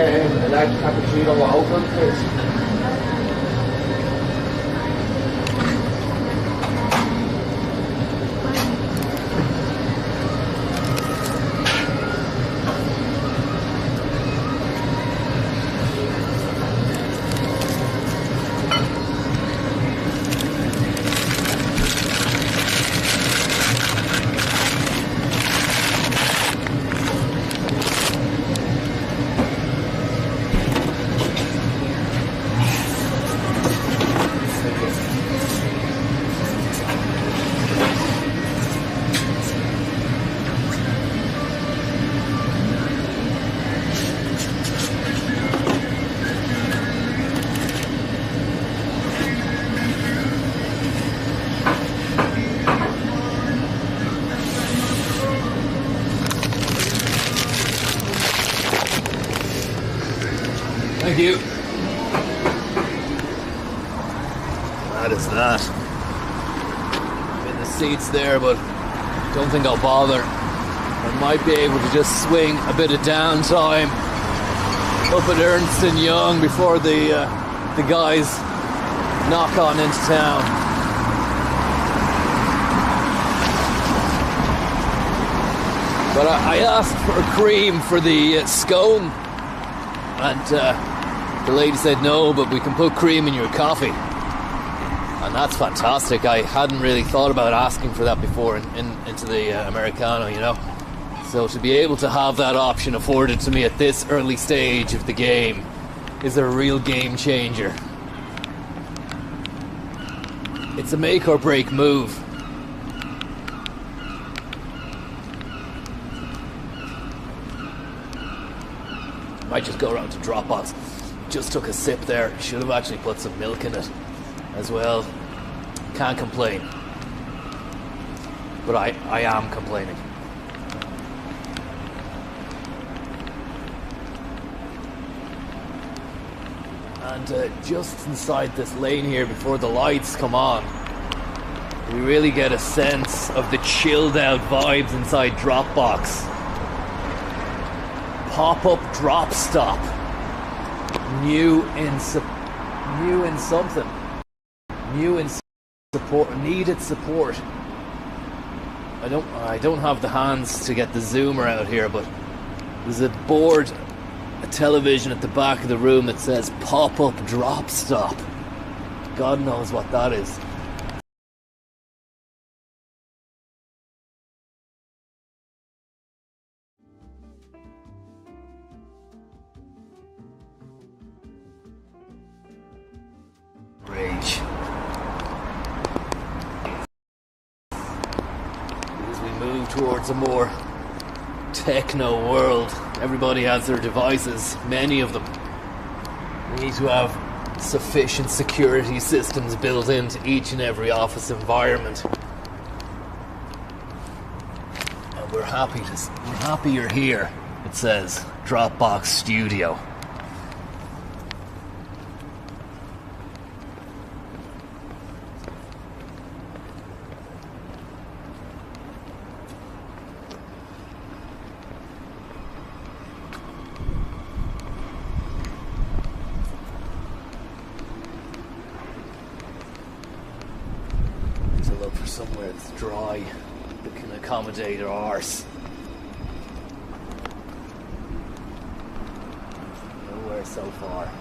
A large cappuccino with oatmeal, please. Thank you. That is that. I'm in the seats there, but don't think I'll bother. I might be able to just swing a bit of downtime up at Ernst & Young before the guys knock on into town. But I asked for a cream for the scone, and the lady said no, but we can put cream in your coffee. And that's fantastic. I hadn't really thought about asking for that before into the Americano, you know. So to be able to have that option afforded to me at this early stage of the game is a real game changer. It's a make or break move. Might just go around to Dropblocked. Just took a sip there. Should have actually put some milk in it as well. Can't complain. But I am complaining. And just inside this lane here before the lights come on, we really get a sense of the chilled out vibes inside Dropbox. Pop-up drop stop. New in something. New in support. Needed support. I don't have the hands to get the zoomer out here, but there's a board, a television at the back of the room that says pop-up drop stop. God knows what that is. Rage. As we move towards a more techno world, everybody has their devices, many of them. We need to have sufficient security systems built into each and every office environment we're happy you're here. It says Dropbox Studio. To look for somewhere that's dry that can accommodate our arse. Nowhere so far.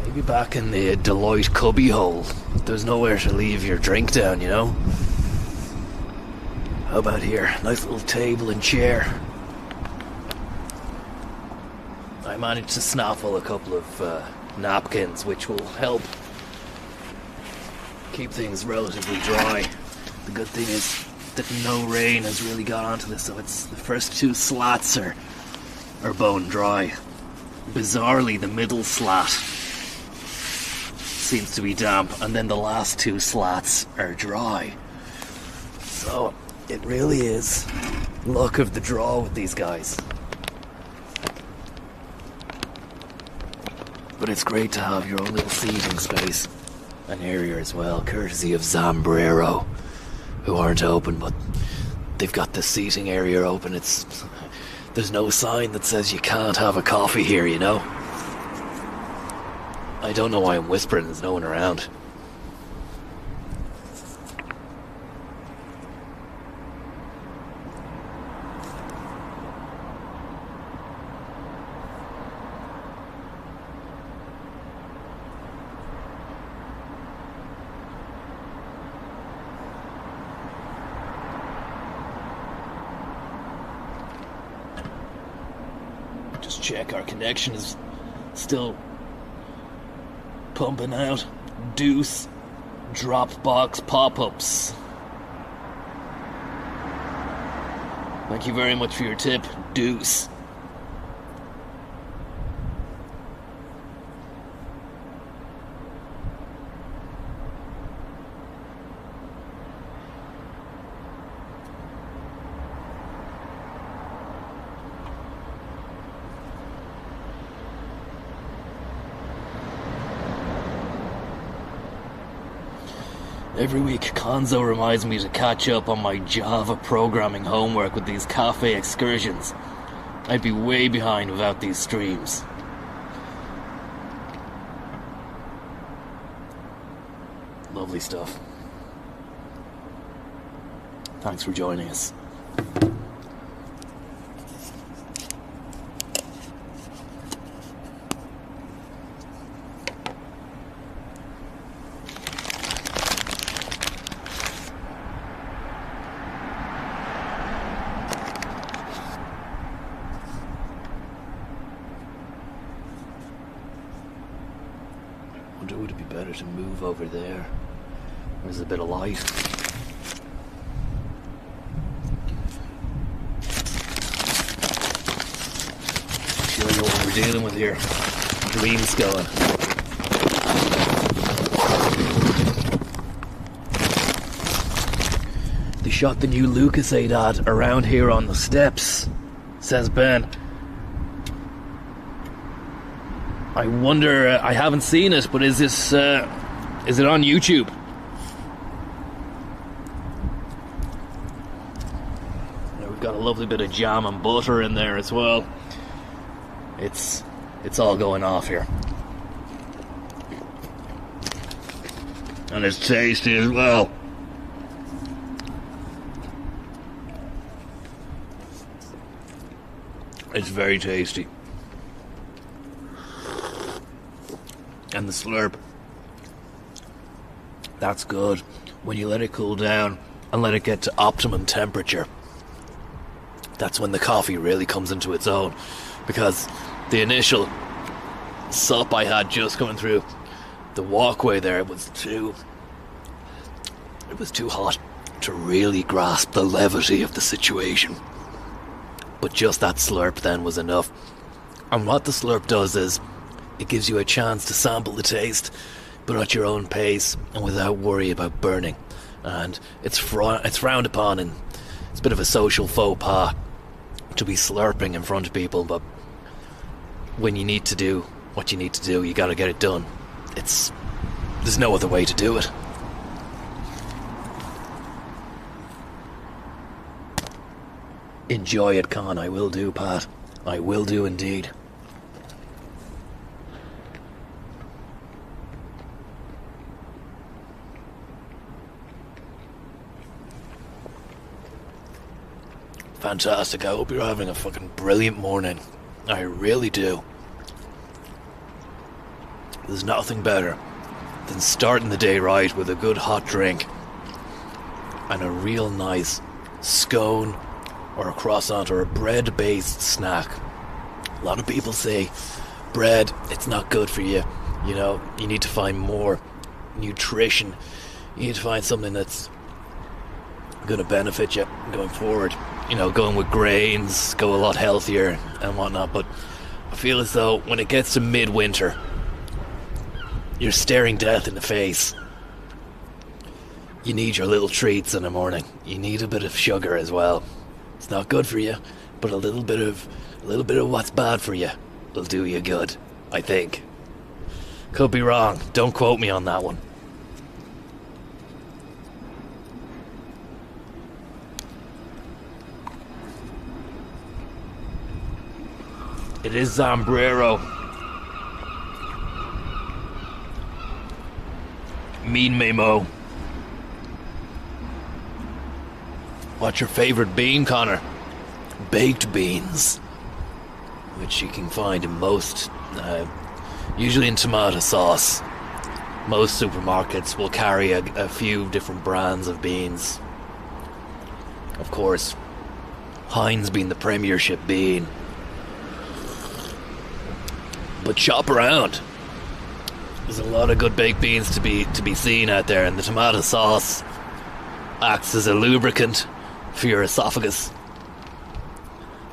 Maybe back in the Deloitte cubbyhole. There's nowhere to leave your drink down, you know? How about here? Nice little table and chair. I managed to snaffle a couple of napkins, which will help keep things relatively dry. The good thing is that no rain has really got onto this, so it's the first two slats are bone dry. Bizarrely, the middle slat seems to be damp, and then the last two slats are dry. So it really is luck of the draw with these guys. But it's great to have your own little seating space. An area as well, courtesy of Zambrero, who aren't open, but they've got the seating area open. There's no sign that says you can't have a coffee here, you know? I don't know why I'm whispering, there's no one around. Just check our connection is still pumping out. Deuce Dropbox pop-ups. Thank you very much for your tip, Deuce. Every week, Konzo reminds me to catch up on my Java programming homework with these cafe excursions. I'd be way behind without these streams. Lovely stuff. Thanks for joining us. Would it be better to move over there? There's a bit of light. Sure know what we're dealing with here. Dreams going. They shot the new Lucasade ad around here on the steps, says Ben. I wonder, I haven't seen it, but is it on YouTube? We've got a lovely bit of jam and butter in there as well. It's all going off here. And it's tasty as well. It's very tasty. And the slurp, that's good. When you let it cool down and let it get to optimum temperature, that's when the coffee really comes into its own. Because the initial sup I had just coming through the walkway there, it was too hot to really grasp the levity of the situation. But just that slurp then was enough. And what the slurp does is it gives you a chance to sample the taste, but at your own pace and without worry about burning. And it's frowned upon in It's a bit of a social faux pas to be slurping in front of people, but when you need to do what you need to do, you gotta get it done. There's no other way to do it. Enjoy it, Con. I will do, Pat. I will do indeed. Fantastic. I hope you're having a fucking brilliant morning. I really do. There's nothing better than starting the day right with a good hot drink and a real nice scone or a croissant or a bread-based snack. A lot of people say bread, it's not good for you. You know, you need to find more nutrition. You need to find something that's going to benefit you going forward. You know, going with grains, go a lot healthier and whatnot. But I feel as though when it gets to midwinter, you're staring death in the face. You need your little treats in the morning. You need a bit of sugar as well. It's not good for you, but a little bit of what's bad for you will do you good, I think. Could be wrong. Don't quote me on that one. It is Zambrero. Mean Memo. What's your favorite bean, Connor? Baked beans, which you can find in most, usually in tomato sauce. Most supermarkets will carry a few different brands of beans. Of course, Heinz being the premiership bean. But shop around. There's a lot of good baked beans to be seen out there, and the tomato sauce acts as a lubricant for your esophagus,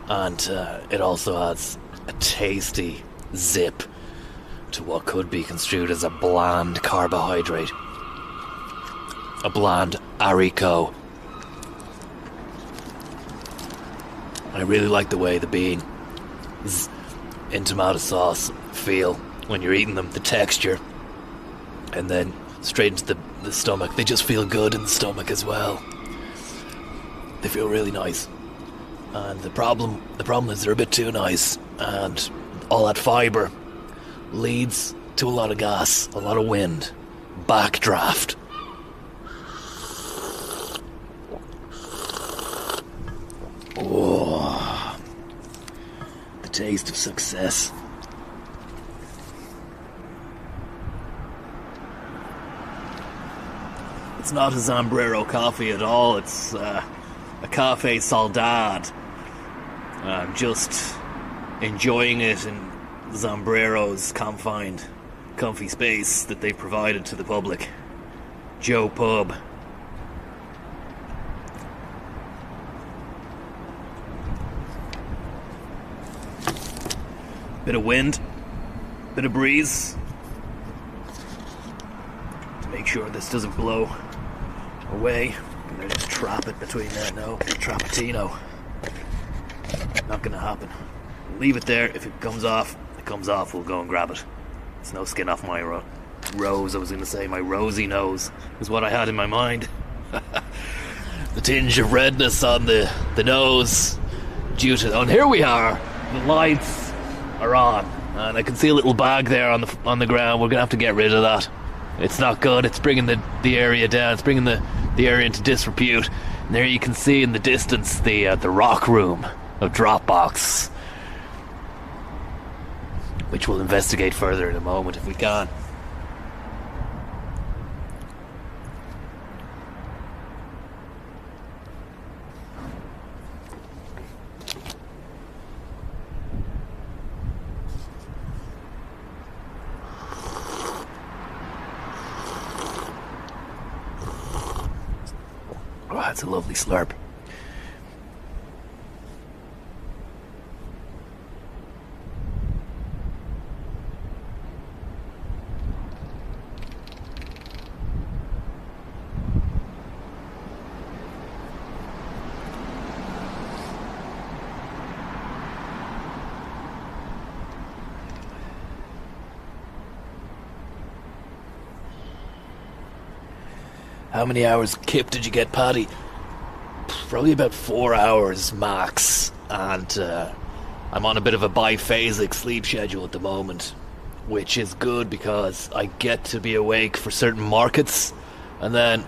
and it also adds a tasty zip to what could be construed as a bland carbohydrate, a bland haricot. I really like the way the beans in tomato sauce feel when you're eating them, the texture, and then straight into the stomach. They just feel good in the stomach as well. They feel really nice. And the problem is they're a bit too nice, and all that fibre leads to a lot of gas, a lot of wind, backdraft. Oh, the taste of success. It's not a Zambrero coffee at all. It's a Cafe Soldad. I'm just enjoying it in Zambrero's confined, comfy space that they've provided to the public. Joe Pub. Bit of wind, bit of breeze. To make sure this doesn't blow away. I'm gonna just trap it between there. No, Trappatino. Not gonna happen. Leave it there. If it comes off, we'll go and grab it. It's no skin off my rose. I was gonna say my rosy nose is what I had in my mind. The tinge of redness on the nose due to... And here we are. The lights are on, and I can see a little bag there on the ground. We're gonna have to get rid of that. It's not good. It's bringing the area down. It's bringing the area into disrepute. And there you can see in the distance the rock room of Dropbox, which we'll investigate further in a moment if we can. Oh, that's a lovely slurp. How many hours kip did you get, Paddy? Probably about 4 hours max, and I'm on a bit of a biphasic sleep schedule at the moment, which is good because I get to be awake for certain markets and then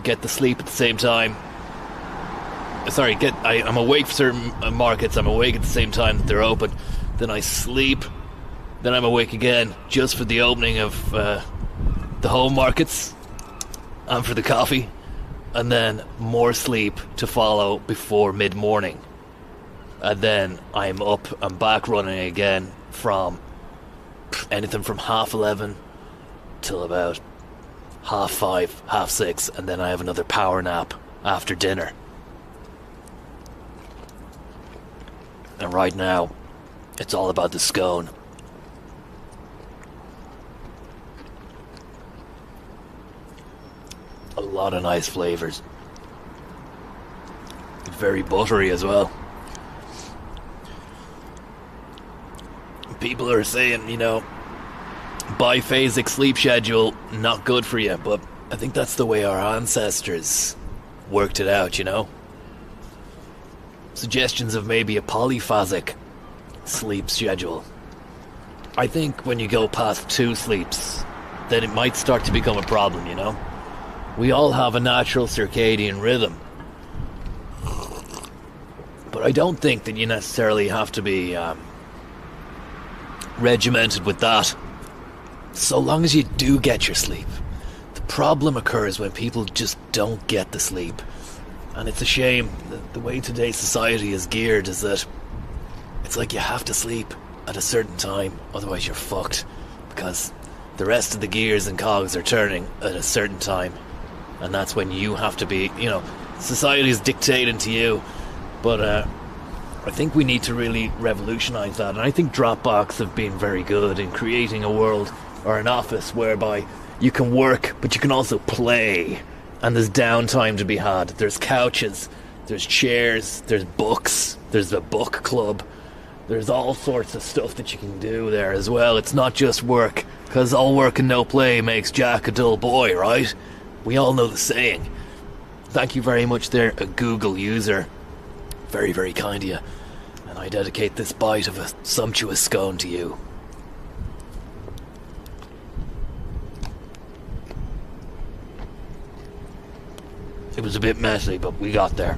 get to sleep at the same time. Sorry, I'm awake for certain markets, I'm awake at the same time that they're open, then I sleep, then I'm awake again just for the opening of the home markets and for the coffee, and then more sleep to follow before mid-morning. And then I'm up and back running again from anything from 11:30 till about 5:30, 6:30, and then I have another power nap after dinner. And right now, it's all about the scone. A lot of nice flavors. Very buttery as well. People are saying, biphasic sleep schedule, not good for you, but I think that's the way our ancestors worked it out, Suggestions of maybe a polyphasic sleep schedule. I think when you go past 2 sleeps, then it might start to become a problem, We all have a natural circadian rhythm. But I don't think that you necessarily have to be regimented with that, so long as you do get your sleep. The problem occurs when people just don't get the sleep. And it's a shame that the way today's society is geared is that it's like you have to sleep at a certain time, otherwise you're fucked, because the rest of the gears and cogs are turning at a certain time, and that's when you have to be, society is dictating to you. But I think we need to really revolutionize that, and I think Dropbox have been very good in creating a world or an office whereby you can work, but you can also play, and there's downtime to be had. There's couches, there's chairs, there's books, there's a book club, there's all sorts of stuff that you can do there as well. It's not just work, because all work and no play makes Jack a dull boy, right? We all know the saying. Thank you very much there, a Google user. Very, very kind of you. And I dedicate this bite of a sumptuous scone to you. It was a bit messy, but we got there.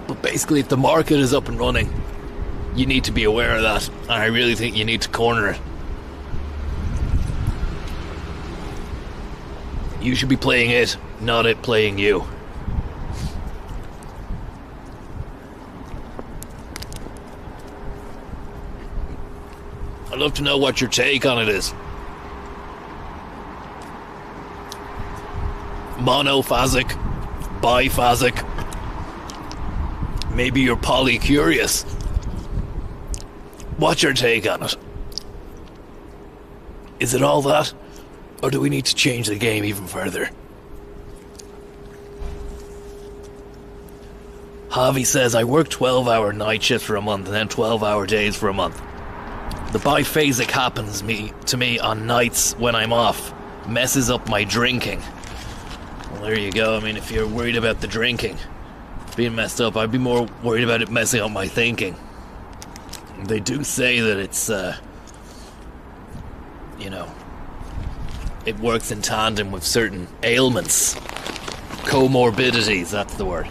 But basically, if the market is up and running, you need to be aware of that, and I really think you need to corner it. You should be playing it, not it playing you. I'd love to know what your take on it is. Monophasic, biphasic, maybe you're polycurious. What's your take on it? Is it all that? Or do we need to change the game even further? Javi says, I work 12-hour night shifts for a month and then 12-hour days for a month. The biphasic happens to me on nights when I'm off. Messes up my drinking. Well, there you go. I mean, if you're worried about the drinking being messed up, I'd be more worried about it messing up my thinking. They do say that it's, it works in tandem with certain ailments. Comorbidities, that's the word.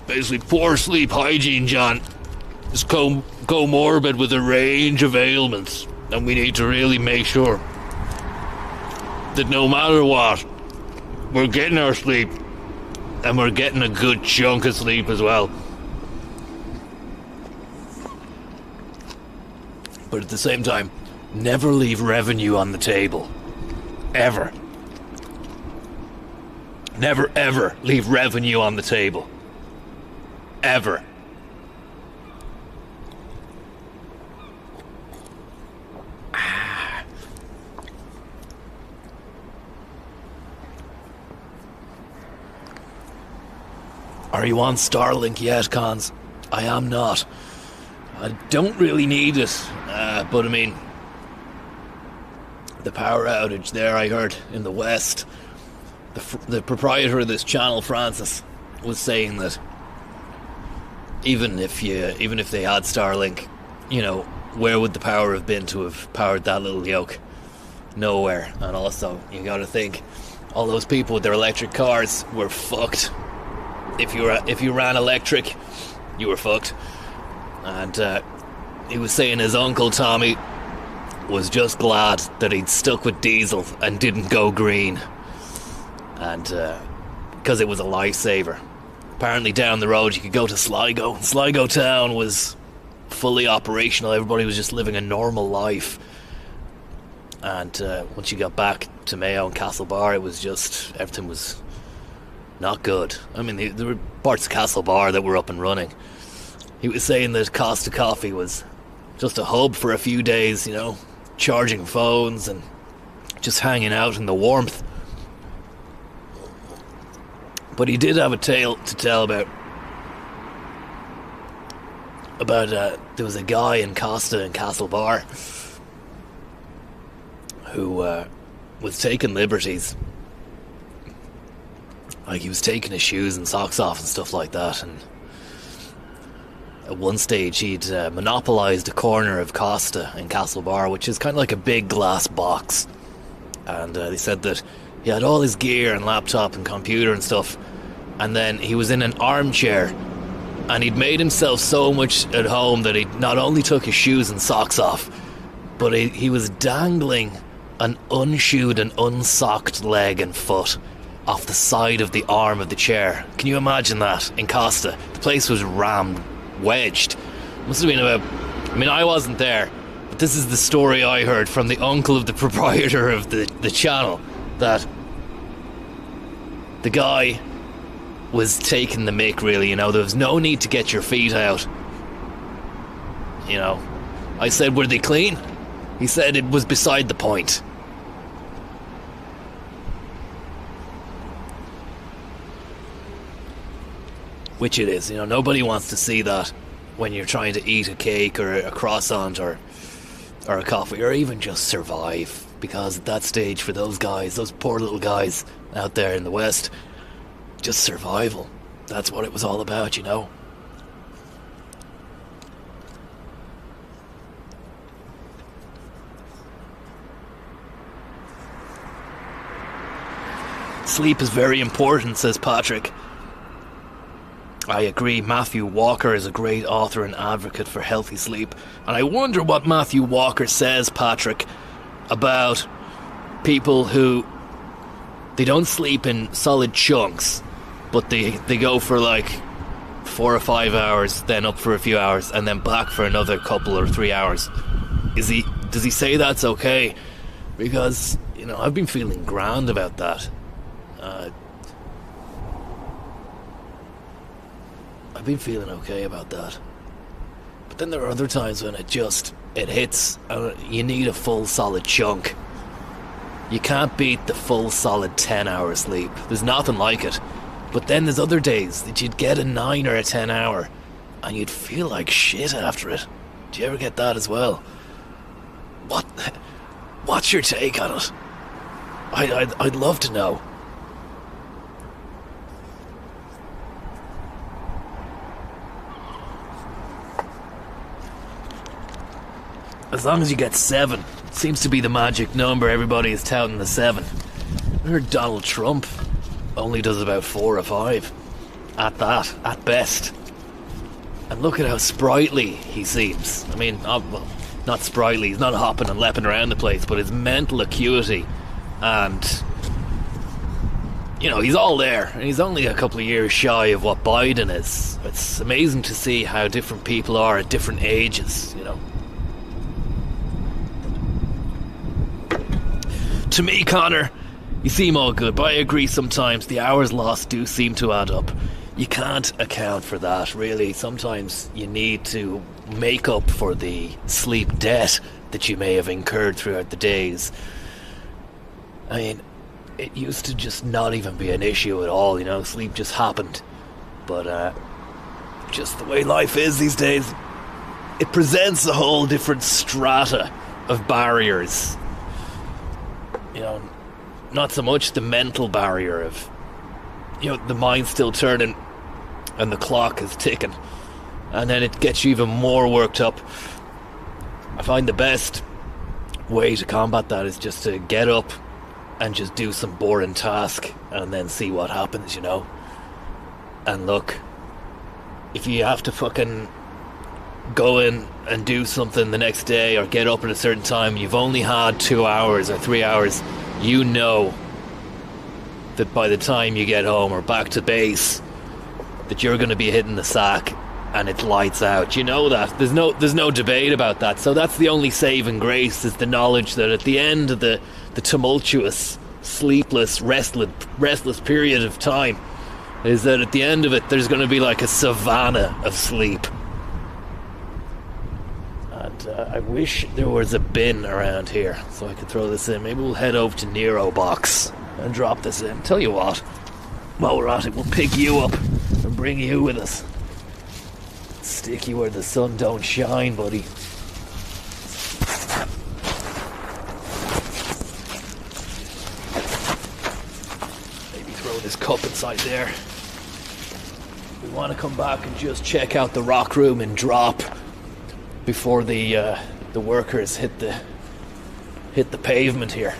Basically, poor sleep hygiene, John, is comorbid with a range of ailments. And we need to really make sure that no matter what, we're getting our sleep, and we're getting a good chunk of sleep as well. But at the same time, never leave revenue on the table. Ever. Never ever leave revenue on the table. Ever. Are you on Starlink yet, Cons? I am not. I don't really need it, but I mean, the power outage there I heard in the West, the proprietor of this channel, Francis, was saying that even if they had Starlink, you know, where would the power have been to have powered that little yoke? Nowhere. And also, you gotta think, all those people with their electric cars were fucked. If you ran electric, you were fucked. And he was saying his uncle Tommy was just glad that he'd stuck with diesel and didn't go green, and because it was a lifesaver. Apparently down the road you could go to Sligo. Sligo town was fully operational. Everybody was just living a normal life. And once you got back to Mayo and Castlebar, it was just, everything was not good. I mean, there were parts of Castlebar that were up and running. He was saying that Costa Coffee was just a hub for a few days, you know, charging phones and just hanging out in the warmth. But he did have a tale to tell about there was a guy in Costa and Castlebar who was taking liberties. Like, he was taking his shoes and socks off and stuff like that, and at one stage he'd monopolised a corner of Costa in Castlebar, which is kind of like a big glass box. And they said that he had all his gear and laptop and computer and stuff, and then he was in an armchair, and he'd made himself so much at home that he not only took his shoes and socks off, but he was dangling an unshoed and unsocked leg and foot off the side of the arm of the chair. Can you imagine that in Costa? The place was rammed, wedged. Must have been about, I mean, I wasn't there, but this is the story I heard from the uncle of the proprietor of the channel, that the guy was taking the mick, really, you know. There was no need to get your feet out, you know. I said, were they clean? He said it was beside the point. Which it is, you know. Nobody wants to see that when you're trying to eat a cake or a croissant or a coffee, or even just survive. Because at that stage, for those guys, those poor little guys out there in the West, just survival. That's what it was all about, you know. Sleep is very important, says Patrick. I agree. Matthew Walker is a great author and advocate for healthy sleep. And I wonder what Matthew Walker says, Patrick, about people who, they don't sleep in solid chunks, but they go for like 4 or 5 hours, then up for a few hours, and then back for another couple or 3 hours. Does he say that's okay? Because, you know, I've been feeling grand about that. I've been feeling okay about that. But then there are other times when it hits, you need a full solid chunk. You can't beat the full solid 10 hour sleep. There's nothing like it. But then there's other days that you'd get a 9 or a 10 hour and you'd feel like shit after it. Do you ever get that as well? What's your take on it? I'd love to know. As long as you get 7. Seems to be the magic number. Everybody is touting the 7. I heard Donald Trump only does about 4 or 5. At best. And look at how sprightly he seems. I mean, well, not sprightly, he's not hopping and leaping around the place, but his mental acuity and, you know, he's all there, and he's only a couple of years shy of what Biden is. It's amazing to see how different people are at different ages, you know. To me, Connor, you seem all good, but I agree sometimes the hours lost do seem to add up. You can't account for that, really. Sometimes you need to make up for the sleep debt that you may have incurred throughout the days. I mean, it used to just not even be an issue at all, you know, sleep just happened. But just the way life is these days, it presents a whole different strata of barriers. You know, not so much the mental barrier of, you know, the mind's still turning and the clock is ticking, and then it gets you even more worked up. I find the best way to combat that is just to get up and just do some boring task and then see what happens, you know. And look, if you have to fucking go in and do something the next day or get up at a certain time, you've only had 2 hours or 3 hours, you know that by the time you get home or back to base, that you're going to be hitting the sack and it lights out. You know that. There's no debate about that. So that's the only saving grace, is the knowledge that at the end of the tumultuous, sleepless, restless period of time, is that at the end of it there's going to be like a savanna of sleep. And I wish there was a bin around here so I could throw this in. Maybe we'll head over to Nero Box and drop this in. Tell you what, while we're at it, we'll pick you up and bring you with us. Stick you where the sun don't shine, buddy. Maybe throw this cup inside there. We want to come back and just check out the rock room and drop before the workers hit the pavement here.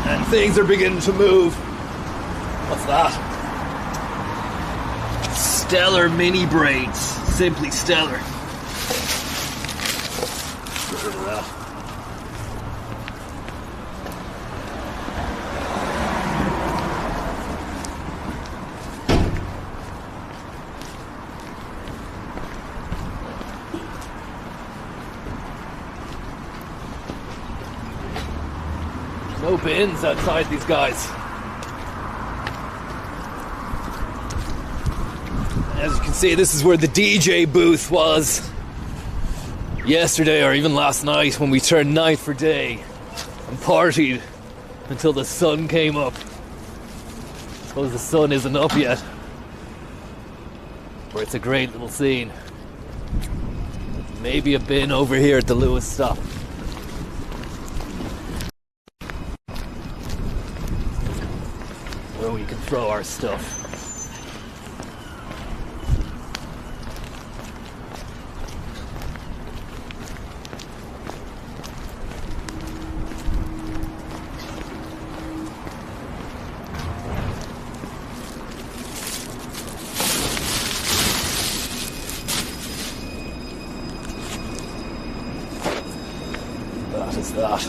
And things are beginning to move. What's that? Stellar mini braids. Simply stellar. Get rid of that. No bins outside these guys. As you can see, this is where the DJ booth was yesterday or even last night when we turned night for day and partied until the sun came up. I suppose the sun isn't up yet, but it's a great little scene. Maybe a bin over here at the Lewis stop. Where we can throw our stuff. That is that.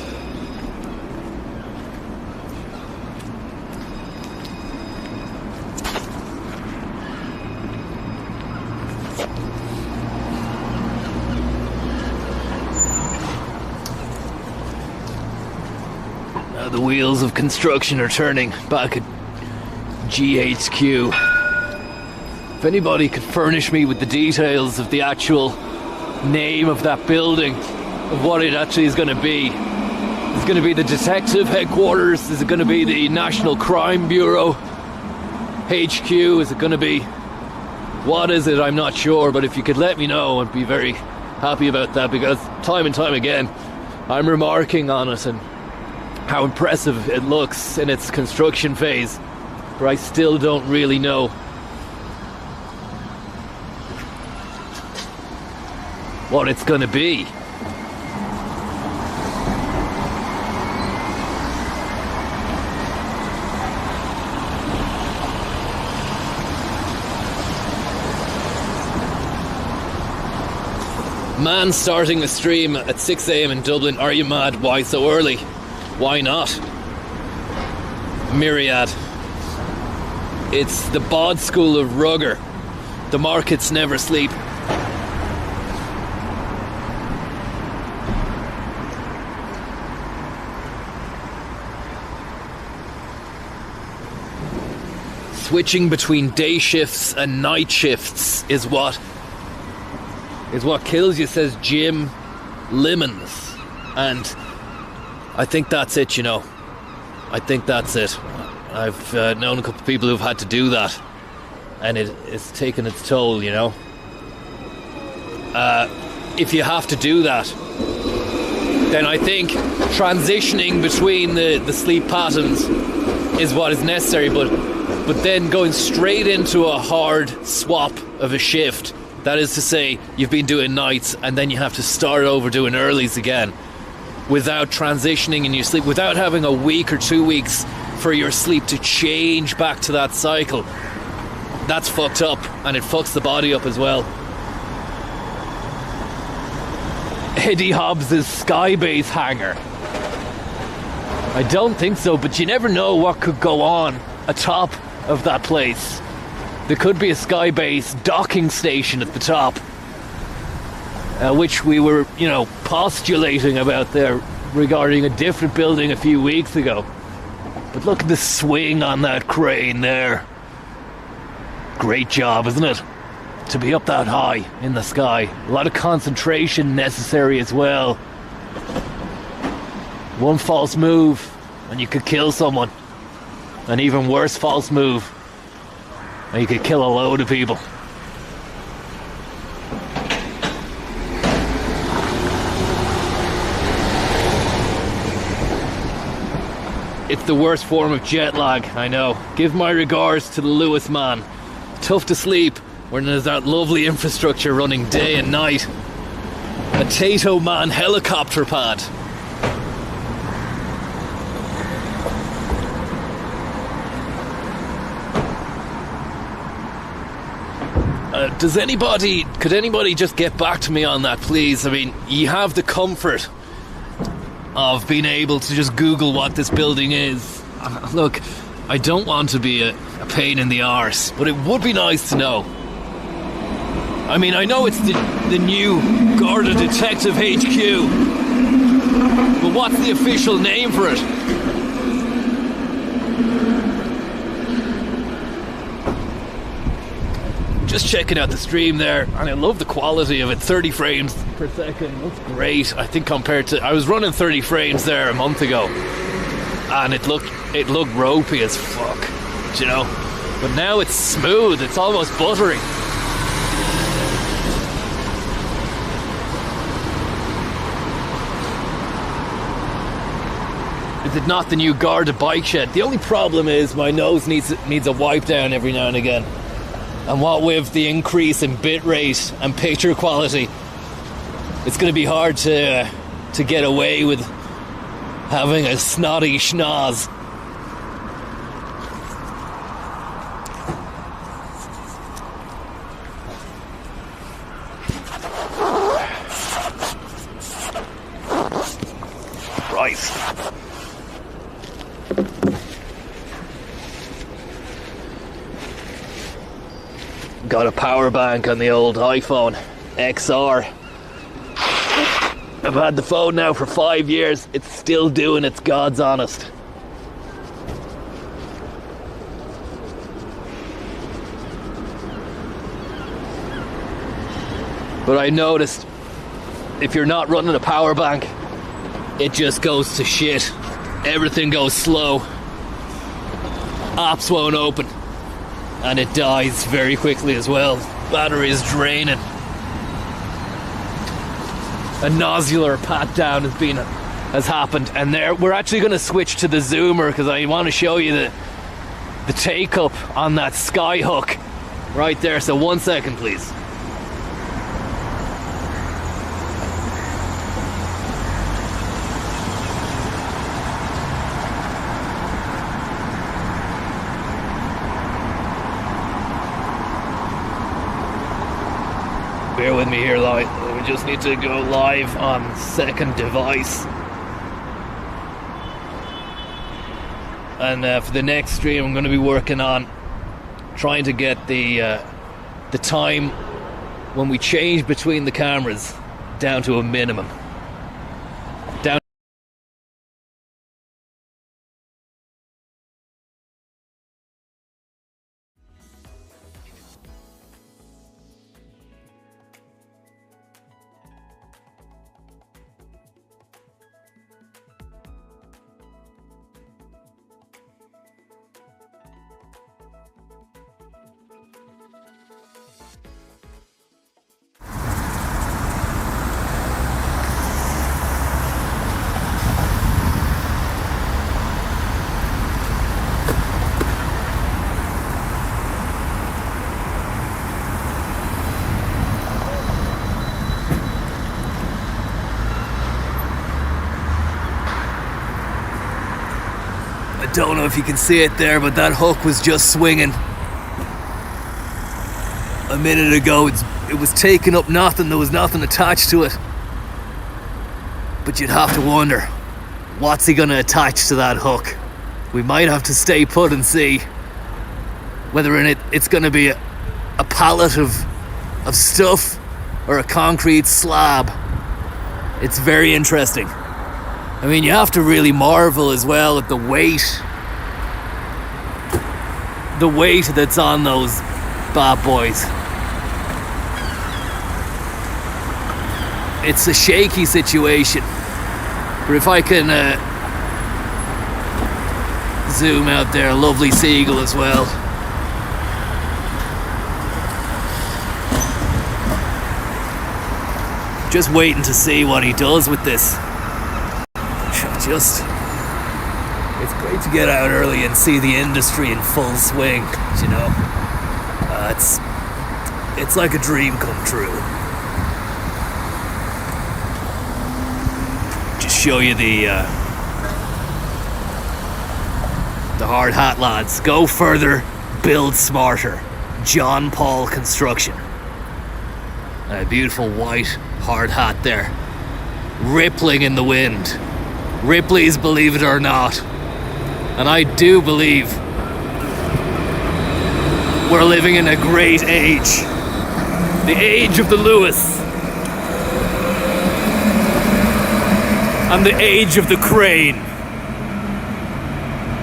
Now the wheels of construction are turning back at GHQ. If anybody could furnish me with the details of the actual name of that building, of what it actually is going to be. Is it going to be the detective headquarters? Is it going to be the National Crime Bureau HQ? Is it going to be... what is it? I'm not sure, but if you could let me know, I'd be very happy about that, because time and time again I'm remarking on it and how impressive it looks in its construction phase, but I still don't really know what it's going to be. Man starting a stream at 6 a.m. in Dublin. Are you mad? Why so early? Why not? Myriad. It's the bod school of Rugger. The markets never sleep. Switching between day shifts and night shifts is what kills you, says Jim Lemons. And I think that's it, you know. I think that's it. I've known a couple of people who've had to do that, and it's taken its toll, you know. If you have to do that, then I think transitioning between the sleep patterns is what is necessary, but then going straight into a hard swap of a shift, that is to say, you've been doing nights and then you have to start over doing earlies again, without transitioning in your sleep, without having a week or 2 weeks for your sleep to change back to that cycle. That's fucked up, and it fucks the body up as well. Eddie Hobbs' Skybase hangar. I don't think so, but you never know what could go on atop of that place. There could be a Skybase docking station at the top, which we were, you know, postulating about there regarding a different building a few weeks ago. But look at the swing on that crane there. Great job, isn't it? To be up that high in the sky. A lot of concentration necessary as well. One false move and you could kill someone. An even worse false move and you could kill a load of people. It's the worst form of jet lag, I know. Give my regards to the Lewis man. Tough to sleep when there's that lovely infrastructure running day and night. A Tato Man helicopter pad. Could anybody just get back to me on that, please? I mean, you have the comfort of being able to just Google what this building is. Look, I don't want to be a pain in the arse, but it would be nice to know. I mean, I know it's the new Garda Detective HQ, but what's the official name for it? Just checking out the stream there, and I love the quality of it. 30 frames per second, looks great. I think compared to, I was running 30 frames there a month ago, and it looked ropey as fuck, you know. But now it's smooth. It's almost buttery. Is it not the new Garda bike shed? The only problem is my nose needs a wipe down every now and again. And what with the increase in bitrate and picture quality, it's going to be hard to get away with having a snotty schnoz. Christ. Got a power bank on the old iPhone XR. I've had the phone now for 5 years. It's still doing its God's honest. But I noticed if you're not running a power bank, it just goes to shit. Everything goes slow. Apps won't open. And it dies very quickly as well. Battery is draining. A nodular pat down has happened, and there we're actually going to switch to the zoomer because I want to show you the take up on that sky hook right there. So 1 second, please. Bear with me here, We just need to go live on second device. And for the next stream, I'm going to be working on trying to get the time when we change between the cameras down to a minimum. Down. I don't know if you can see it there, but that hook was just swinging. A minute ago, it was taking up nothing. There was nothing attached to it. But you'd have to wonder, what's he gonna attach to that hook? We might have to stay put and see whether in it's gonna be a pallet of stuff or a concrete slab. It's very interesting. I mean, you have to really marvel as well at the weight that's on those bad boys. It's a shaky situation, but if I can zoom out there, a lovely seagull as well. Just waiting to see what he does with this. It's great to get out early and see the industry in full swing, you know. It's like a dream come true. Just show you the hard hat lads. Go further, build smarter. John Paul Construction. A beautiful white hard hat there, rippling in the wind. Ripley's Believe It or Not. And I do believe we're living in a great age. The age of the Lewis. And the age of the crane.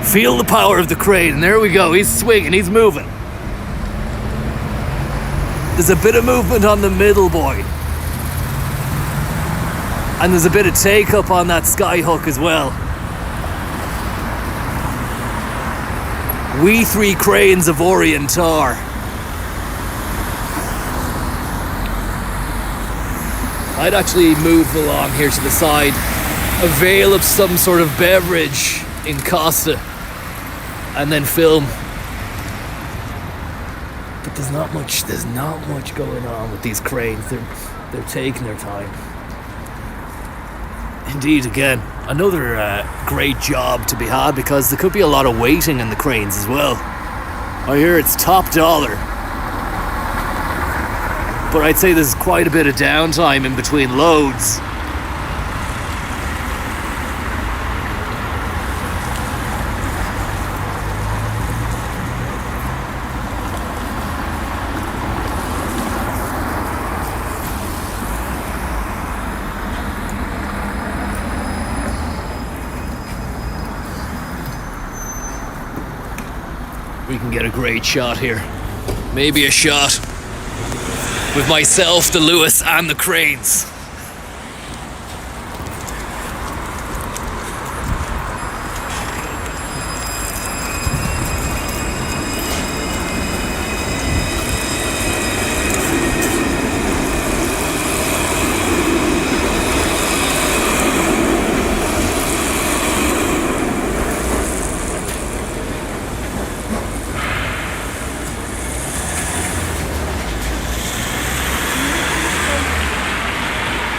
Feel the power of the crane. And there we go. He's swinging. He's moving. There's a bit of movement on the middle boy. And there's a bit of take up on that sky hook as well. We three cranes of Orient Tar. I'd actually move along here to the side, avail of some sort of beverage in Costa, and then film. But there's not much going on with these cranes. They're taking their time. Indeed, again, another great job to be had, because there could be a lot of waiting in the cranes as well. I hear it's top dollar. But I'd say there's quite a bit of downtime in between loads. We can get a great shot here. Maybe a shot with myself, the Lewis, and the cranes.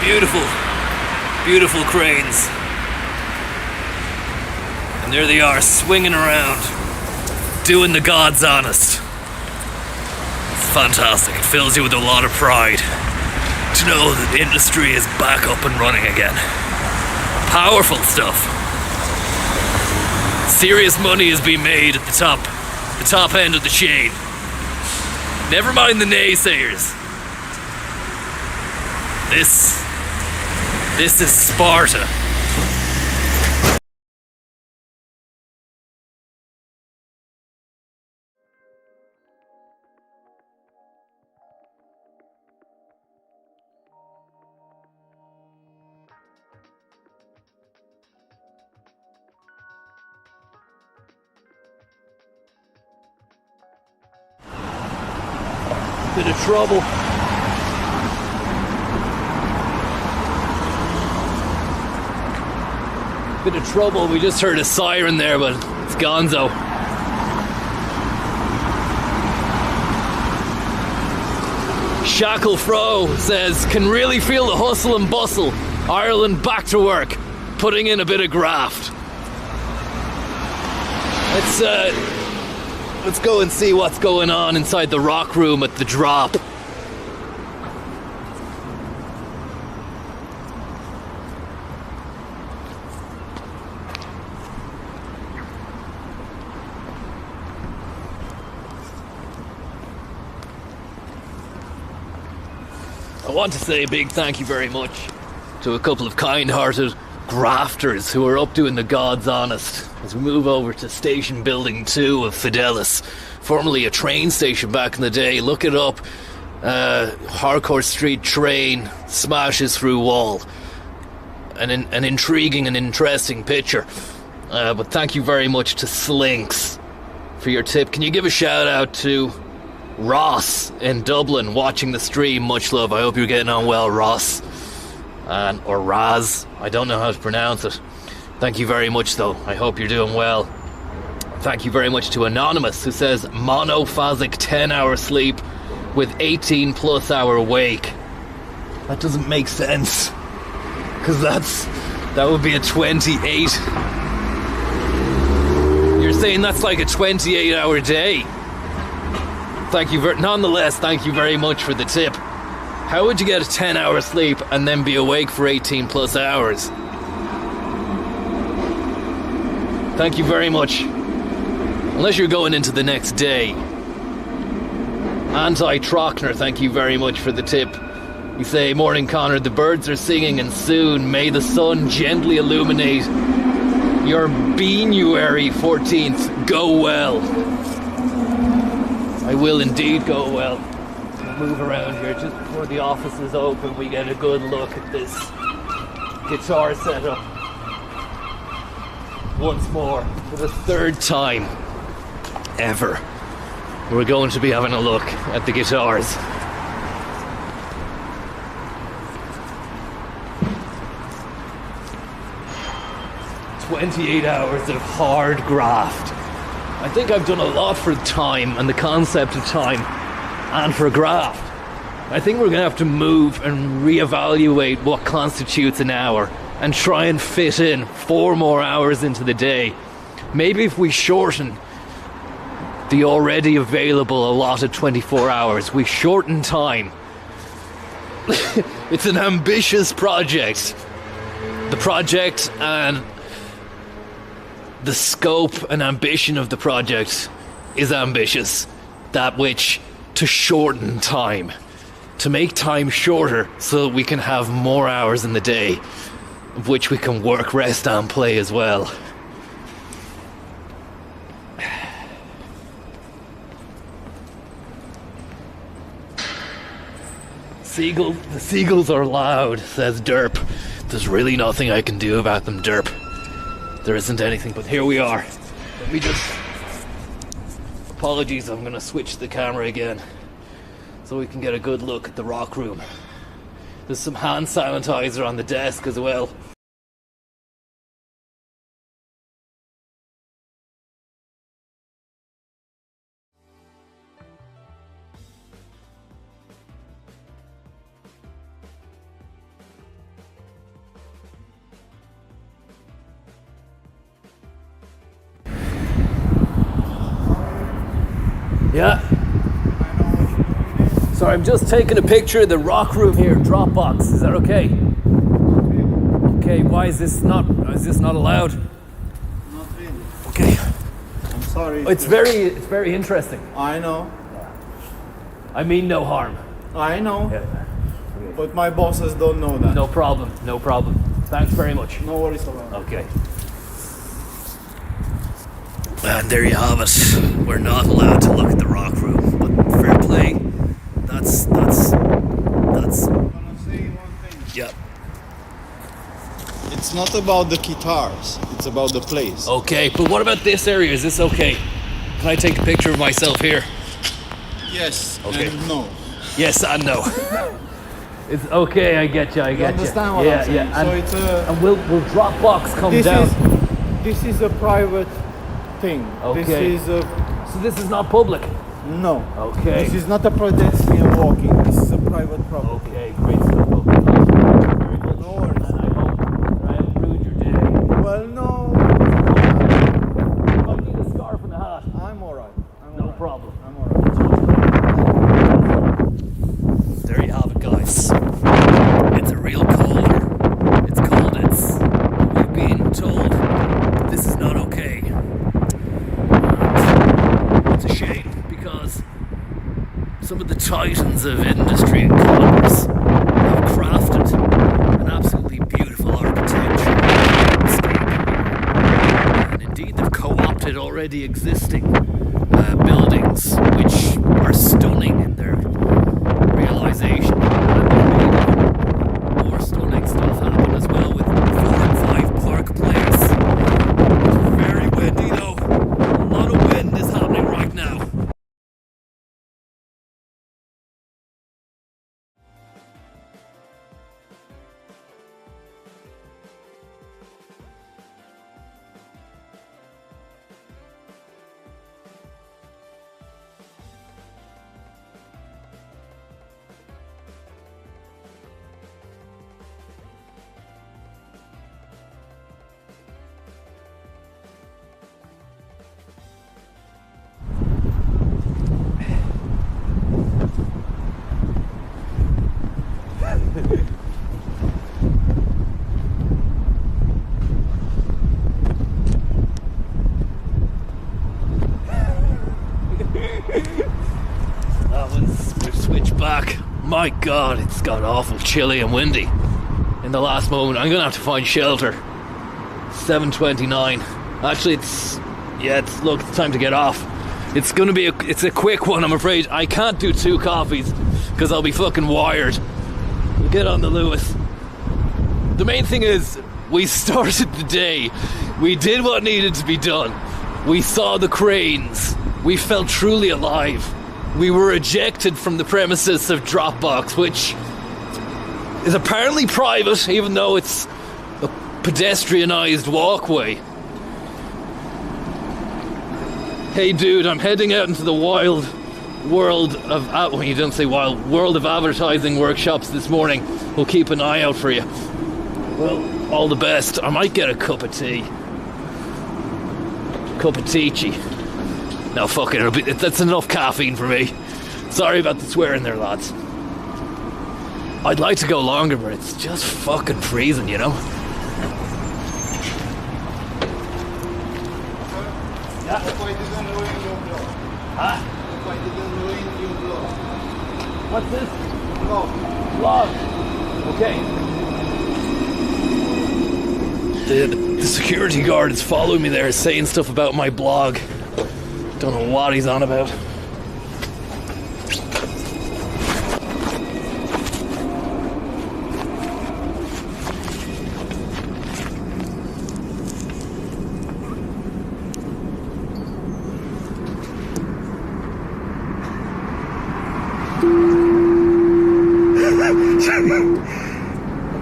Beautiful, beautiful cranes. And there they are, swinging around, doing the God's honest. It's fantastic. It fills you with a lot of pride to know that the industry is back up and running again. Powerful stuff. Serious money is being made at the top end of the chain. Never mind the naysayers. This is Sparta. Bit of trouble. Bit of trouble. We just heard a siren there, but it's gonzo. Shackle Fro says, can really feel the hustle and bustle. Ireland back to work, putting in a bit of graft. Let's go and see what's going on inside the rock room at the drop. I want to say a big thank you very much to a couple of kind-hearted grafters who are up doing the God's honest as we move over to Station Building 2 of Fidelis, formerly a train station back in the day. Look it up. Harcourt Street train smashes through wall. An intriguing and interesting picture. But thank you very much to Slinks for your tip. Can you give a shout out to Ross in Dublin watching the stream? Much love. I hope you're getting on well, Ross. Or Raz. I don't know how to pronounce it. Thank you very much, though. I hope you're doing well. Thank you very much to Anonymous, who says monophasic 10-hour sleep with 18 plus hour wake. That doesn't make sense, because that would be a 28. You're saying that's like a 28-hour day. Nonetheless, thank you very much for the tip. How would you get a 10-hour sleep and then be awake for 18 plus hours? Thank you very much. Unless you're going into the next day. Anti-Trockner, thank you very much for the tip. You say, morning Connor, the birds are singing and soon may the sun gently illuminate your Febeanuary 14th. Go well. I will indeed go well. We'll move around here just before the office is open. We get a good look at this guitar setup. Once more, for the third time ever, we're going to be having a look at the guitars. "28 hours of hard graft." I think I've done a lot for time and the concept of time and for graft. I think we're going to have to move and reevaluate what constitutes an hour and try and fit in 4 more hours into the day. Maybe if we shorten the already available allotted 24 hours, we shorten time. It's an ambitious project. The project and the scope and ambition of the project is ambitious. That which to shorten time. To make time shorter so that we can have more hours in the day, of which we can work, rest and play as well. The seagulls are loud, says Derp. There's really nothing I can do about them, Derp. There isn't anything, but here we are. Let me just... Apologies, I'm going to switch the camera again so we can get a good look at the rock room. There's some hand sanitizer on the desk as well. Yeah. Sorry, I'm just taking a picture of the rock room here, Dropbox. Is that okay? Okay, why is this not allowed? Not really. Okay. I'm sorry. It's very interesting. I know. I mean no harm. I know. Yeah. But my bosses don't know that. No problem. Thanks very much. No worries about it. Okay. And there you have it. We're not allowed to look at the rock room, but fair play. That's. I'm gonna say one thing. Yeah. It's not about the guitars. It's about the place. Okay, but what about this area? Is this okay? Can I take a picture of myself here? Yes. Okay. And no. Yes and no. It's okay. I get you. You understand what I'm saying? Yeah. So it's a. And will Dropbox come This down? this is a private thing. Okay. This is a. So this is not public. No. Okay. This is not a pedestrian walking. This is a private property. Okay, great stuff. Okay. Very good. No worries. And I hope that I haven't ruined your day. Well, no. I need a scarf and a hat. I'm alright. No problem. I'm alright. There you have it, guys. It's a real caller. It's cold. We've been told this is not okay. And it's a shame because some of the titans of industry and commerce have crafted an absolutely beautiful architecture landscape. And indeed, they've co-opted already existing buildings, which are stunning in their realization. More stunning stuff happened as well with 4 and 5 Park Place. It's very windy though. A lot of wind is happening right now. We've switched back. My God, it's got awful chilly and windy. In the last moment, I'm gonna have to find shelter. 7:29. Actually, it's time to get off. It's gonna be it's a quick one, I'm afraid. I can't do 2 coffees because I'll be fucking wired. We'll get on the Lewis. The main thing is, we started the day. We did what needed to be done. We saw the cranes. We felt truly alive. We were ejected from the premises of Dropbox, which is apparently private, even though it's a pedestrianised walkway. Hey dude, I'm heading out into the wild world of... well, you don't say wild. World of advertising workshops this morning. We'll keep an eye out for you. Well, all the best. I might get a cup of tea. Cup of tea-chi. No, fuck it. That's enough caffeine for me. Sorry about the swearing there, lads. I'd like to go longer, but it's just fucking freezing, you know? If I didn't ruin your vlog. Huh? If I didn't ruin your vlog. What's this? Vlog. Vlog. Okay. The security guard is following me there, saying stuff about my blog. Don't know what he's on about.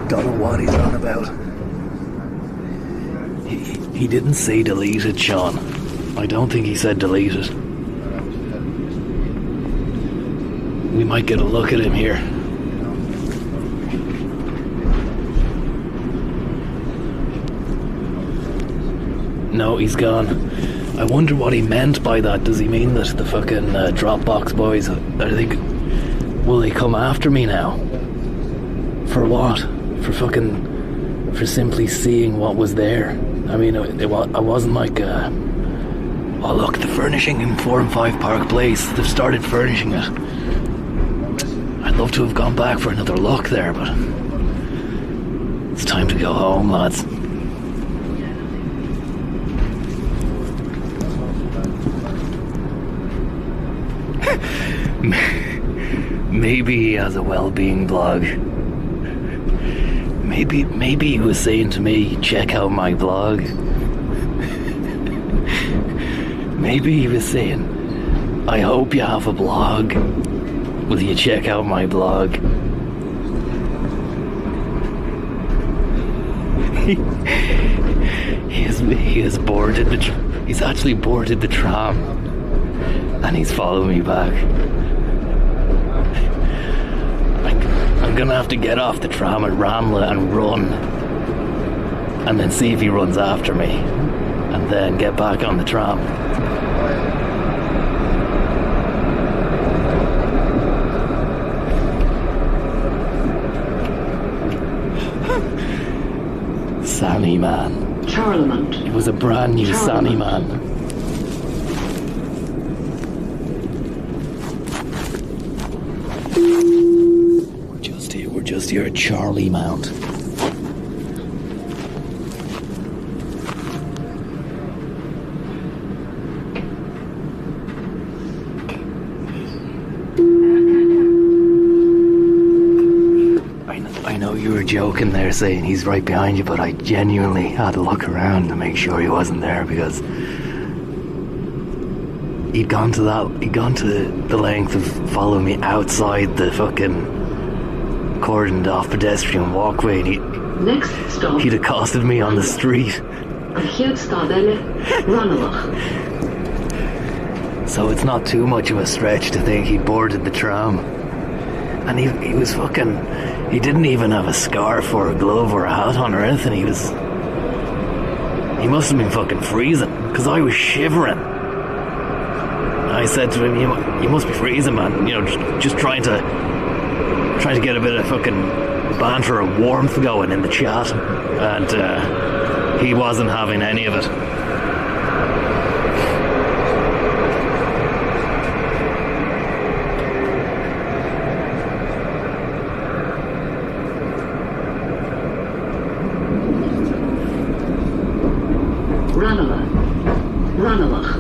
Don't know what he's on about. He didn't say deleted, Sean. I don't think he said deleted. We might get a look at him here. No, he's gone. I wonder what he meant by that. Does he mean that the fucking Dropbox boys are they... Will they come after me now? For what? For simply seeing what was there. I mean, I wasn't like, oh look, the furnishing in 4 and 5 Park Place. They've started furnishing it. I'd love to have gone back for another look there, but it's time to go home, lads. Maybe he has a well-being blog. Maybe he was saying to me, check out my blog. Maybe he was saying, I hope you have a blog. Will you check out my blog? He has boarded he's actually boarded the tram, and he's following me back. I'm gonna have to get off the tram at Ramla and run, and then see if he runs after me, and then get back on the tram. Sammy Man. Parliament. It was a brand new Sammy Man. We're just here at Charlie Mount. I know you were joking there saying he's right behind you, but I genuinely had to look around to make sure he wasn't there, because he'd gone to the length of following me outside the fucking cordoned off pedestrian walkway, and Next stop. he'd accosted me on the street. So it's not too much of a stretch to think he boarded the tram. And he was fucking... He didn't even have a scarf or a glove or a hat on or anything. He must have been fucking freezing, because I was shivering. I said to him, you must be freezing, man. You know, just trying to get a bit of fucking banter or warmth going in the chat. And he wasn't having any of it. Ranelagh.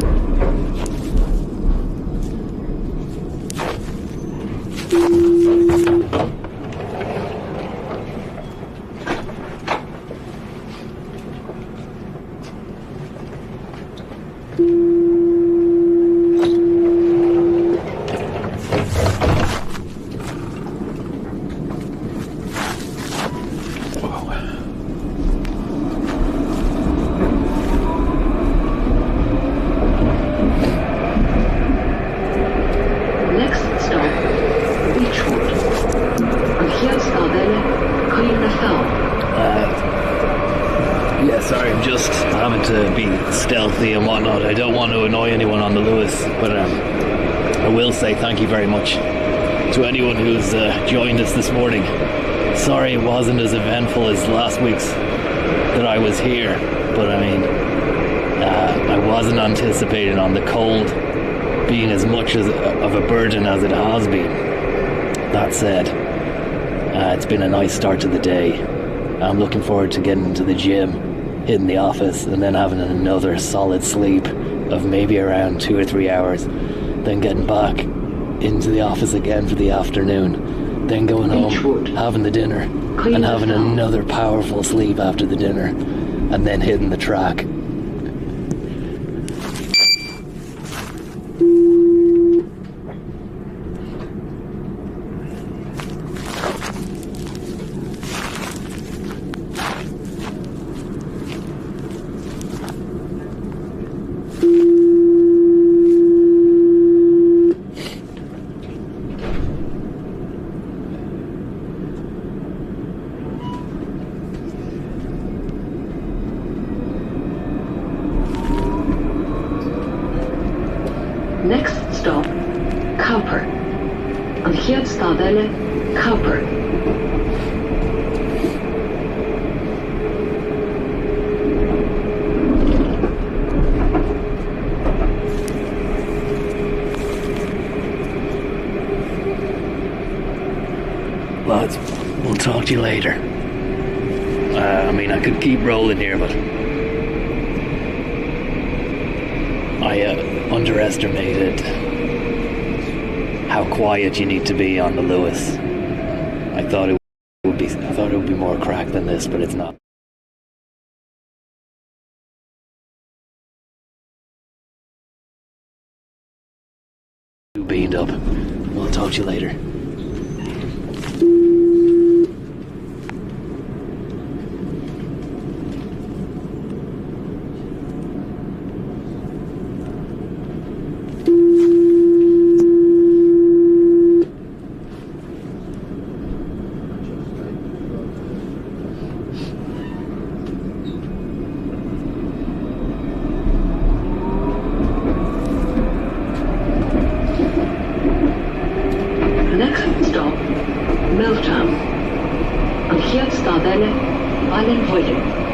Yeah, sorry, I'm just having to be stealthy and whatnot. I don't want to annoy anyone on the Lewis, but I will say thank you very much to anyone who's joined us this morning. Sorry it wasn't as eventful as last week's that I was here, but I mean, I wasn't anticipating on the cold being as much of a burden as it has been. That said, it's been a nice start to the day. I'm looking forward to getting to the gym, hitting the office, and then having another solid sleep of maybe around 2 or 3 hours, then getting back into the office again for the afternoon, then going home, having the dinner, and having another powerful sleep after the dinner, and then hitting the track. Next stop, Cowper. An Chiad Stadelle, copper. Lads, we'll talk to you later. I could keep rolling here, but I underestimated how quiet you need to be on the Lewis. I thought it would be more crack than this, but it's not. Too beamed up. We'll talk to you later. Next stop, Milltown. And here Stadelle, Wallenwollen.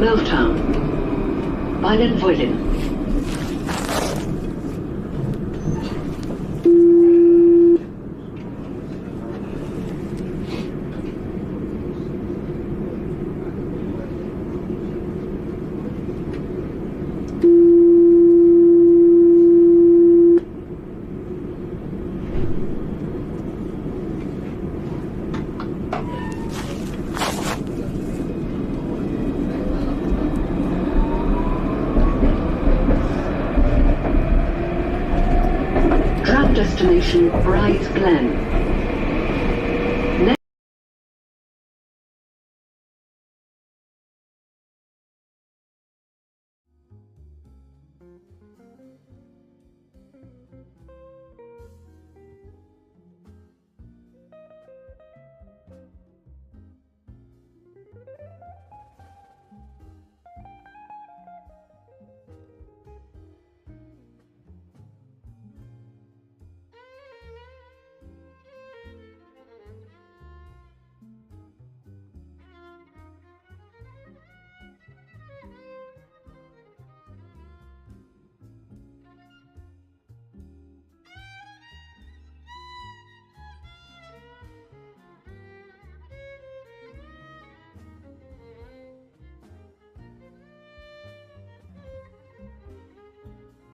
Milltown, Wallenwollen. Destination Bright Glen.